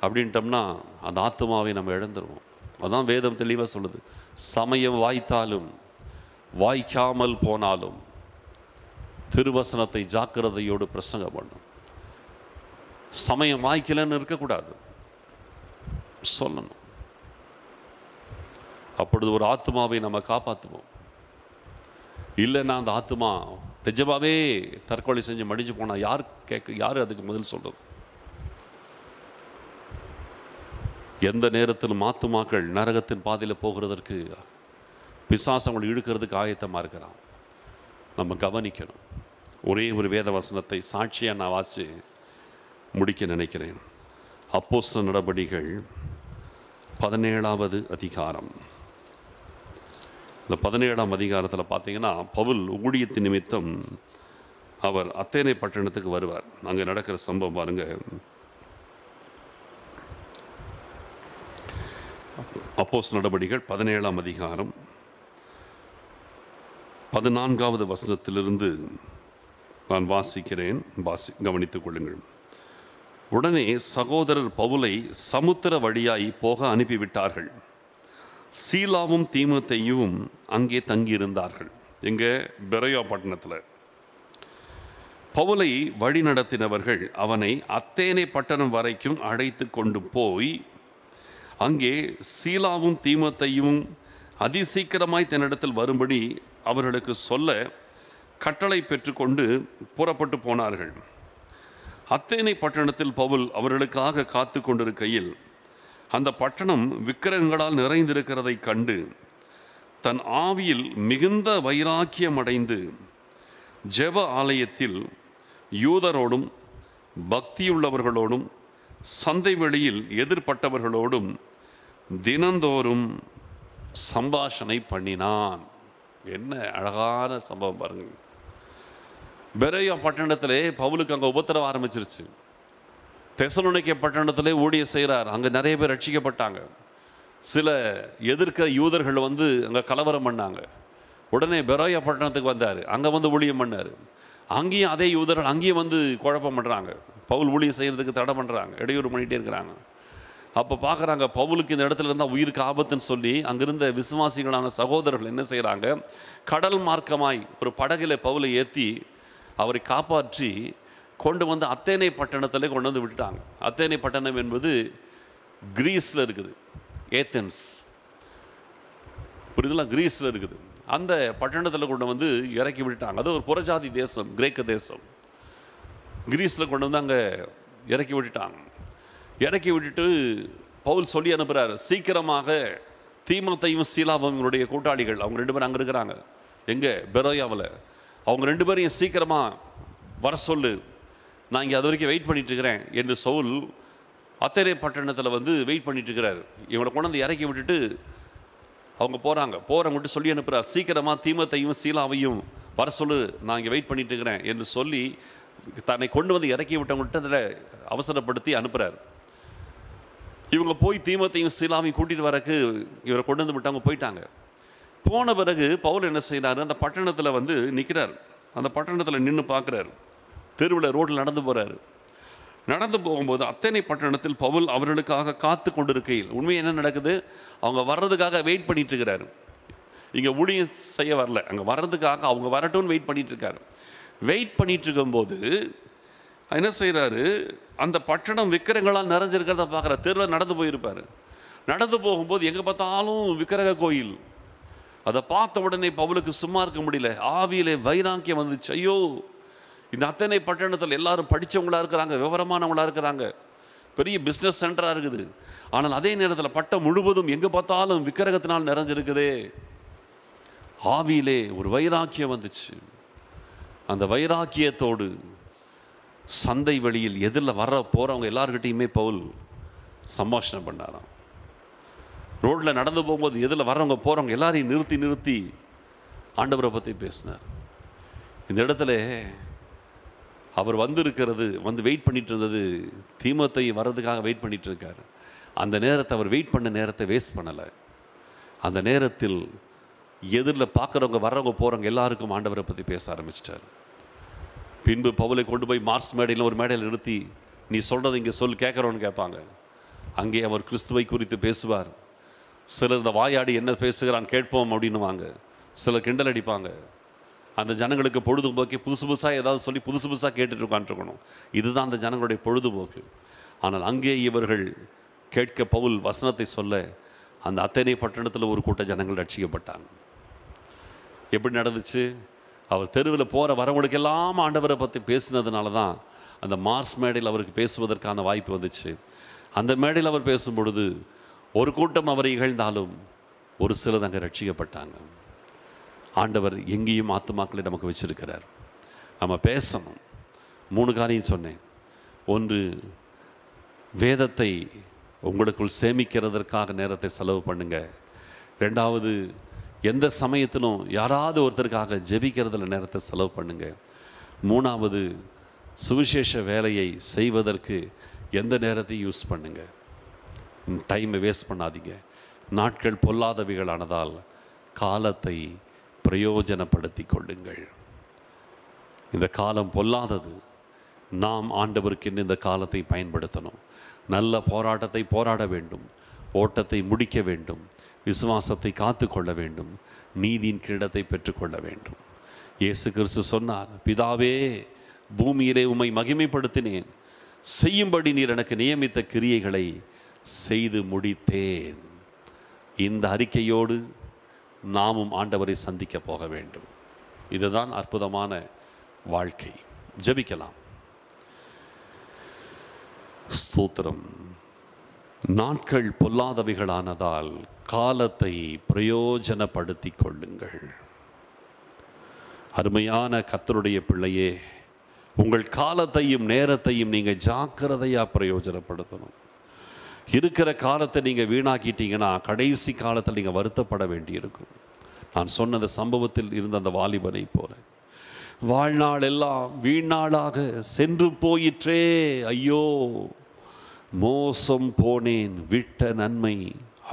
அப்படின்ட்டோம்னா அந்த ஆத்மாவை நம்ம இழந்துருவோம். அதான் வேதம் தெளிவாக சொல்லுது, சமயம் வாய்த்தாலும் வாய்க்காமல் போனாலும் திருவசனத்தை ஜாக்கிரதையோடு பிரசங்கம் பண்ணும். சமயம் வாய்க்கலன்னு இருக்கக்கூடாது, சொல்லணும். அப்பொழுது ஒரு ஆத்மாவை நம்ம காப்பாற்றுவோம். இல்லைன்னா அந்த ஆத்மா நிஜமாவே தற்கொலை செஞ்சு மடிஞ்சு போனால் யார் அதுக்கு பதில் சொல்கிறது? எந்த நேரத்திலும் ஆத்துமாக்கள் நரகத்தின் பாதையில் போகிறதற்கு பிசாசங்களை இழுக்கிறதுக்கு ஆயத்தமாக இருக்கிறான். நம்ம கவனிக்கணும். ஒரே ஒரு வேத வசனத்தை சாட்சியாக நான் வாசி முடிக்க நினைக்கிறேன். அப்போஸ்தலர் நடபடிகள் 17வது அதிகாரம். இந்த 17ஆம் அதிகாரத்தில் பார்த்தீங்கன்னா, பவுல் ஊழியத்தின் நிமித்தம் அவர் அத்தேனை பட்டணத்துக்கு வருவார். அங்கே நடக்கிற சம்பவம் பாருங்க. அப்போஸ்தலர் நடபடிகள் 17ஆம் அதிகாரம் 14வது வசனத்திலிருந்து நான் வாசிக்கிறேன், கவனித்துக் கொள்ளுங்கள். உடனே சகோதரர் பவுலை சமுத்திர வழியாய் போக அனுப்பிவிட்டார்கள். சீலாவும் தீமோத்தேயுவும் அங்கே தங்கியிருந்தார்கள். எங்கே? பெரோயா பட்டணத்தில். பவுலை வழி நடத்தினவர்கள் அவனை அத்தேனை பட்டணம் வரைக்கும் அழைத்து கொண்டு போய் அங்கே சீலாவும் தீமோத்தேயுவும் அதிசீக்கிரமாய் தன்னிடத்தில் வரும்படி அவர்களுக்கு சொல்ல கட்டளை பெற்றுக்கொண்டு புறப்பட்டு போனார்கள். அத்தேனை பட்டணத்தில் பவுல் அவர்களுக்காக காத்து கொண்டிருக்கையில் அந்த பட்டணம் விக்கிரகங்களால் நிறைந்திருக்கிறதை கண்டு தன் ஆவியில் மிகுந்த வைராக்கியம் அடைந்து ஜெப ஆலயத்தில் யூதரோடும் பக்தியுள்ளவர்களோடும் சந்தை வெளியில் எதிர்பட்டவர்களோடும் தினந்தோறும் சம்பாஷணை பண்ணினான். என்ன அழகான சம்பவம் பாருங்கள். பெரோயா பட்டணத்திலே பவுலுக்கு அங்கே உபத்திரவம் ஆரம்பிச்சிருச்சு. தெசலோனிக்கே பட்டணத்திலே ஊழியம் செய்கிறார். அங்கே நிறைய பேர் ரட்சிக்கப்பட்டாங்க. சில எதிர்க்கிற யூதர்கள் வந்து அங்கே கலவரம் பண்ணாங்க. உடனே பெரோயா பட்டணத்துக்கு வந்தார். அங்கே வந்து ஊழியம் பண்ணார். அங்கேயும் அதே யூதர்கள் அங்கேயும் வந்து குழப்பம் பண்ணுறாங்க. பவுல் ஊழியம் செய்கிறதுக்கு தடை பண்ணுறாங்க, இடையூறு பண்ணிகிட்டே இருக்கிறாங்க. அப்போ பார்க்குறாங்க பவுலுக்கு இந்த இடத்துல இருந்தால் உயிருக்கு ஆபத்துன்னு சொல்லி அங்கிருந்த விசுவாசிகளான சகோதரர்கள் என்ன செய்கிறாங்க, கடல் மார்க்கமாய் ஒரு படகில் பவுலை ஏற்றி அவரை காப்பாற்றி கொண்டு வந்து அத்தேனை பட்டணத்தில் கொண்டு வந்து விட்டுட்டாங்க. அத்தேனை பட்டணம் என்பது கிரீஸில் இருக்குது. ஏத்தென்ஸ் புரியுதுலாம், கிரீஸில் இருக்குது. அந்த பட்டணத்தில் கொண்டு வந்து இறக்கி விட்டுட்டாங்க. அது ஒரு புறஜாதி தேசம், கிரேக்க தேசம். கிரீஸில் கொண்டு வந்து அங்கே இறக்கி விட்டுட்டாங்க. இறக்கி விட்டுட்டு பவுல் சொல்லி அனுப்புகிறார், சீக்கிரமாக தீமோத்தேயும் சீலாவுடைய கூட்டாளிகள், அவங்க 2 பேரும் அங்கே இருக்கிறாங்க. எங்கே? பெரோயாவில். அவங்க 2 பேரையும் சீக்கிரமாக வர சொல்லு, நான் இங்கே அது வரைக்கும் வெயிட் பண்ணிட்டுருக்கிறேன் என்று சவுல் அத்தேனை பட்டணத்தில் வந்து வெயிட் பண்ணிட்டுருக்கிறார். இவங்களை கொண்டு வந்து இறக்கி விட்டுட்டு அவங்க போகிறவங்கட்டு சொல்லி அனுப்புகிறார், சீக்கிரமாக தீமோத்தேயும் சீலாவையும் வர சொல்லு, நான் இங்கே வெயிட் பண்ணிட்டுருக்கிறேன் என்று சொல்லி தன்னை கொண்டு வந்து இறக்கி விட்டவங்கள்ட்ட அதில் அவசரப்படுத்தி அனுப்புகிறார். இவங்க போய் தீமோத்தேயும் சீலாவையும் கூட்டிகிட்டு வரக்கு இவரை கொண்டு வந்து விட்டவங்க போயிட்டாங்க. போன பிறகு பவுல் என்ன செய்கிறாரு, அந்த பட்டணத்தில் வந்து நிற்கிறார். அந்த பட்டணத்தில் நின்று பார்க்குறாரு. தெருவில் ரோட்டில் நடந்து போகிறாரு. நடந்து போகும்போது அத்தனை பட்டணத்தில் பவுல் அவர்களுக்காக காத்து கொண்டிருக்கையில் உண்மையாக என்ன நடக்குது, அவங்க வர்றதுக்காக வெயிட் பண்ணிட்டு இருக்கிறாரு. இங்கே ஊழியம் செய்ய வரல, அங்கே வர்றதுக்காக அவங்க வரட்டும்னு வெயிட் பண்ணிட்டு இருக்காரு. வெயிட் பண்ணிட்டு இருக்கும்போது என்ன செய்கிறாரு, அந்த பட்டணம் விக்கிரகங்களால் நிறைஞ்சிருக்கிறத பார்க்குறாரு. தெருவில் நடந்து போயிருப்பார். நடந்து போகும்போது எங்கே பார்த்தாலும் விக்கிரக கோயில். அதை பார்த்த உடனே பவுலுக்கு சும்மா இருக்க முடியல. ஆவியிலே வைராக்கியம் வந்துச்சு. ஐயோ, இந்த அத்தனை பட்டணத்தில் எல்லாரும் படித்தவங்களாக இருக்கிறாங்க, விவரமானவங்களாக இருக்கிறாங்க, பெரிய பிஸ்னஸ் சென்டராக இருக்குது. ஆனால் அதே நேரத்தில் பட்டம் முழுவதும் எங்கே பார்த்தாலும் விக்கிரகத்தினால் நிறைஞ்சிருக்குதே. ஆவியிலே ஒரு வைராக்கியம் வந்துச்சு. அந்த வைராக்கியத்தோடு சந்தை வெளியில் எதிரில் வர போகிறவங்க எல்லார்கிட்டையுமே பவுல் சம்பாஷணம் பண்ணாராம். ரோட்டில் நடந்து போகும்போது எதில் வர்றவங்க போகிறவங்க எல்லாரையும் நிறுத்தி ஆண்டவரை பற்றி பேசினார். இந்த இடத்துல அவர் வந்து வெயிட் பண்ணிட்டு இருந்தது, தீமோத்தேயு வர்றதுக்காக வெயிட் பண்ணிட்டு இருக்கார். அந்த நேரத்தை அவர் வெயிட் பண்ண நேரத்தை வேஸ்ட் பண்ணலை. அந்த நேரத்தில் எதிரில் பார்க்குறவங்க வர்றவங்க போகிறவங்க எல்லாருக்கும் ஆண்டவரை பற்றி பேச ஆரம்பிச்சிட்டார். பின்பு பவுலை கொண்டு போய் மார்ஸ் மேடையில் ஒரு மேடையில் நிறுத்தி, நீ சொல்கிறது இங்கே கேட்குறோன்னு கேட்பாங்க. அங்கே அவர் கிறிஸ்துவை குறித்து பேசுவார். சிலர் இந்த வாயாடி என்ன பேசுகிறான் கேட்போம் அப்படின்னுவாங்க. சிலர் கிண்டல் அடிப்பாங்க. அந்த ஜனங்களுக்கு பொழுதுபோக்கி புதுசாக ஏதாவது சொல்லி புதுசாக கேட்டுட்டு உட்காந்துருக்கணும். இதுதான் அந்த ஜனங்களுடைய பொழுதுபோக்கு. ஆனால் அங்கே இவர்கள் கேட்க பவுல் வசனத்தை சொல்ல அந்த அத்தனை பட்டணத்தில் ஒரு கூட்ட ஜனங்கள் ரட்சிக்கப்பட்டாங்க. எப்படி நடந்துச்சு? அவர் தெருவில் போகிற வரவங்களுக்கெல்லாம் ஆண்டவரை பற்றி பேசினதுனால தான் அந்த மார்ஸ் மேடையில் அவருக்கு பேசுவதற்கான வாய்ப்பு வந்துச்சு. அந்த மேடையில் அவர் பேசும் பொழுது ஒரு கூட்டம் அவரை இகழ்ந்தாலும் ஒரு சிலர் அங்கே ரட்சிக்கப்பட்டாங்க. ஆண்டவர் எங்கேயும் ஆத்துமாக்களை நமக்கு வச்சிருக்கிறார். நம்ம பேசணும். 3 காரியம் சொன்னேன். 1, வேதத்தை உங்களுக்குள் சேமிக்கிறதற்காக நேரத்தை செலவு பண்ணுங்க. 2வது, எந்த சமயத்திலும் யாராவது ஒருத்தருக்காக ஜெபிக்கிறதுல நேரத்தை செலவு பண்ணுங்க. 3வது, சுவிசேஷ வேலையை செய்வதற்கு எந்த நேரத்தையும் யூஸ் பண்ணுங்க. டைமை வேஸ்ட் பண்ணாதீங்க. நாட்கள் பொல்லாதவைகளானதால் காலத்தை பிரயோஜனப்படுத்தி கொள்ளுங்கள். இந்த காலம் பொல்லாதது. நாம் ஆண்டவருக்கு இந்த காலத்தை பயன்படுத்தணும். நல்ல போராட்டத்தை போராட வேண்டும். ஓட்டத்தை முடிக்க வேண்டும். விசுவாசத்தை காத்து கொள்ள வேண்டும். நீதியின் கிரீடத்தை பெற்றுக்கொள்ள வேண்டும். இயேசு கிறிஸ்து சொன்னார், பிதாவே, பூமியிலே உம்மை மகிமைப்படுத்தினேன், செய்யும்படி நீர் எனக்கு நியமித்த கிரியைகளை செய்து முடித்தேன். இந்த அறிக்கையோடு நாமும் ஆண்டவரை சந்திக்க போக வேண்டும். இதுதான் அற்புதமான வாழ்க்கை. ஜெபிக்கலாம். ஸ்தோத்திரம். நாட்கள் பொல்லாதவைகளானதால் காலத்தை பிரயோஜனப்படுத்தி கொள்ளுங்கள். அருமையான கர்த்தருடைய பிள்ளையே, உங்கள் காலத்தையும் நேரத்தையும் நீங்கள் ஜாக்கிரதையாக பிரயோஜனப்படுத்தணும். இருக்கிற காலத்தை நீங்கள் வீணாக்கிட்டீங்கன்னா கடைசி காலத்தில் நீங்கள் வருத்தப்பட வேண்டியிருக்கும். நான் சொன்ன அந்த சம்பவத்தில் இருந்த அந்த வாலிபனை போல வாழ்நாள் எல்லாம் வீணாளாக சென்று போயிற்றே, ஐயோ மோசம் போனேன், விட்ட நன்மை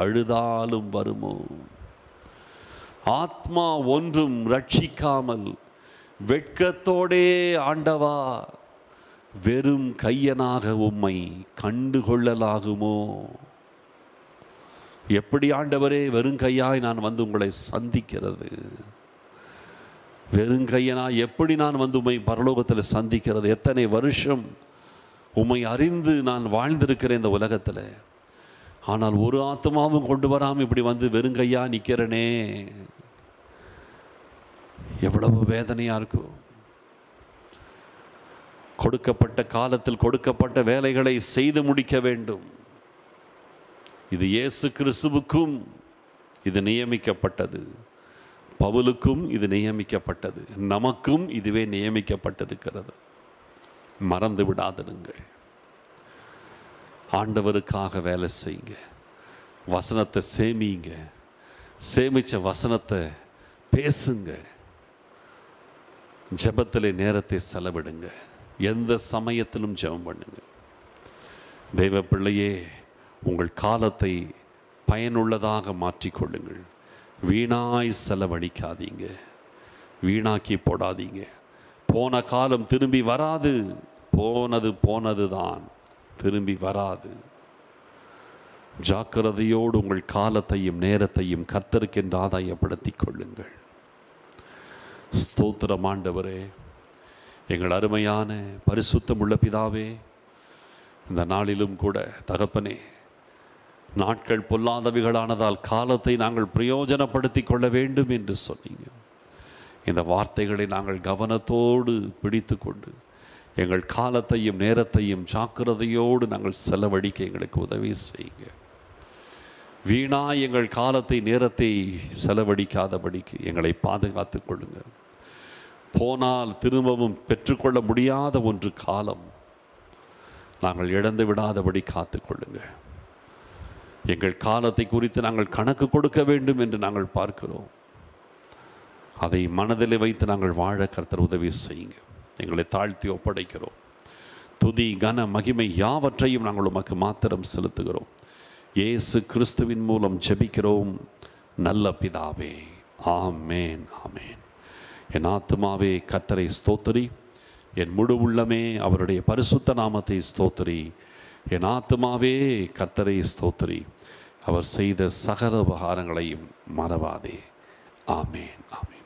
அழுதாலும் வருமோ. ஆத்மா ஒன்றும் ரட்சிக்காமல் வெட்கத்தோடே ஆண்டவா வெறும் கையனாக உம்மை கண்டுகொள்ளலாகுமோ. எப்படி ஆண்டவரே வெறுங்கையாய் நான் வந்து உங்களை சந்திக்கிறது? வெறுங்கையனாய் எப்படி நான் வந்து உம்மை பரலோகத்தில் சந்திக்கிறது? எத்தனை வருஷம் உம்மை அறிந்து நான் வாழ்ந்திருக்கிறேன் இந்த உலகத்தில். ஆனால் ஒரு ஆத்மாவும் கொண்டு வராமல் இப்படி வந்து வெறுங்கையா நிற்கிறனே, எவ்வளவு வேதனையாக இருக்கும். கொடுக்கப்பட்ட காலத்தில் கொடுக்கப்பட்ட வேலைகளை செய்து முடிக்க வேண்டும். இது இயேசு கிறிஸ்துவுக்கும் இது நியமிக்கப்பட்டது, பவுலுக்கும் இது நியமிக்கப்பட்டது, நமக்கும் இதுவே நியமிக்கப்பட்டிருக்கிறது. மறந்து விடாதிருங்கள். ஆண்டவருக்காக வேலை செய்யுங்க, வசனத்தை சேமிங்க, சேமித்த வசனத்தை பேசுங்க, ஜெபத்திலே நேரத்தை செலவிடுங்க, எந்த சமயத்திலும் ஜெபம் பண்ணுங்க. தெய்வ பிள்ளையே, உங்கள் காலத்தை பயனுள்ளதாக மாற்றிக்கொள்ளுங்கள். வீணாய் செலவழிக்காதீங்க, வீணாக்கி போடாதீங்க. போன காலம் திரும்பி வராது, போனது போனது தான், திரும்பி வராது. ஜாக்கிரதையோடு உங்கள் காலத்தையும் நேரத்தையும் கர்த்தருக்கென்று ஆதாயப்படுத்திக் கொள்ளுங்கள். ஸ்தோத்திரம் ஆண்டவரே, எங்கள் அருமையான பரிசுத்தமுள்ள பிதாவே, இந்த நாளிலும் கூட தகப்பனே, நாட்கள் பொல்லாதவைகளானதால் காலத்தை நாங்கள் பிரயோஜனப்படுத்தி கொள்ள வேண்டும் என்று சொன்னீங்க. இந்த வார்த்தைகளை நாங்கள் கவனத்தோடு பிடித்து கொண்டு எங்கள் காலத்தையும் நேரத்தையும் ஜாக்கிரதையோடு நாங்கள் செலவழிக்க எங்களுக்கு உதவி செய்யுங்க. வீணாய் எங்கள் காலத்தை நேரத்தை செலவழிக்காதபடிக்கு எங்களை பாதுகாத்து கொள்ளுங்க. போனால் திரும்பவும் பெற்றுக்கொள்ள முடியாத ஒன்று காலம், நாங்கள் இழந்து விடாதபடி காத்து கொள்ளுங்க. எங்கள் காலத்தை குறித்து நாங்கள் கணக்கு கொடுக்க வேண்டும் என்று நாங்கள் பார்க்கிறோம். அதை மனதில் வைத்து நாங்கள் வாழ கர்த்தர் உதவி செய்யுங்க. எங்களை தாழ்த்தி ஒப்படைக்கிறோம். துதி கன மகிமை யாவற்றையும் நாங்கள் உமக்கு மாத்திரம் செலுத்துகிறோம். இயேசு கிறிஸ்துவின் மூலம் ஜெபிக்கிறோம் நல்ல பிதாவே, ஆமேன் ஆமேன். என் ஆத்துமாவே கர்த்தரை ஸ்தோத்திரி, என் முழு உள்ளமே அவருடைய பரிசுத்த நாமத்தை ஸ்தோத்திரி. என் ஆத்துமாவே கர்த்தரை ஸ்தோத்திரி, அவர் செய்த சகல உபகாரங்களையும் மறவாதே. ஆமேன் ஆமேன்.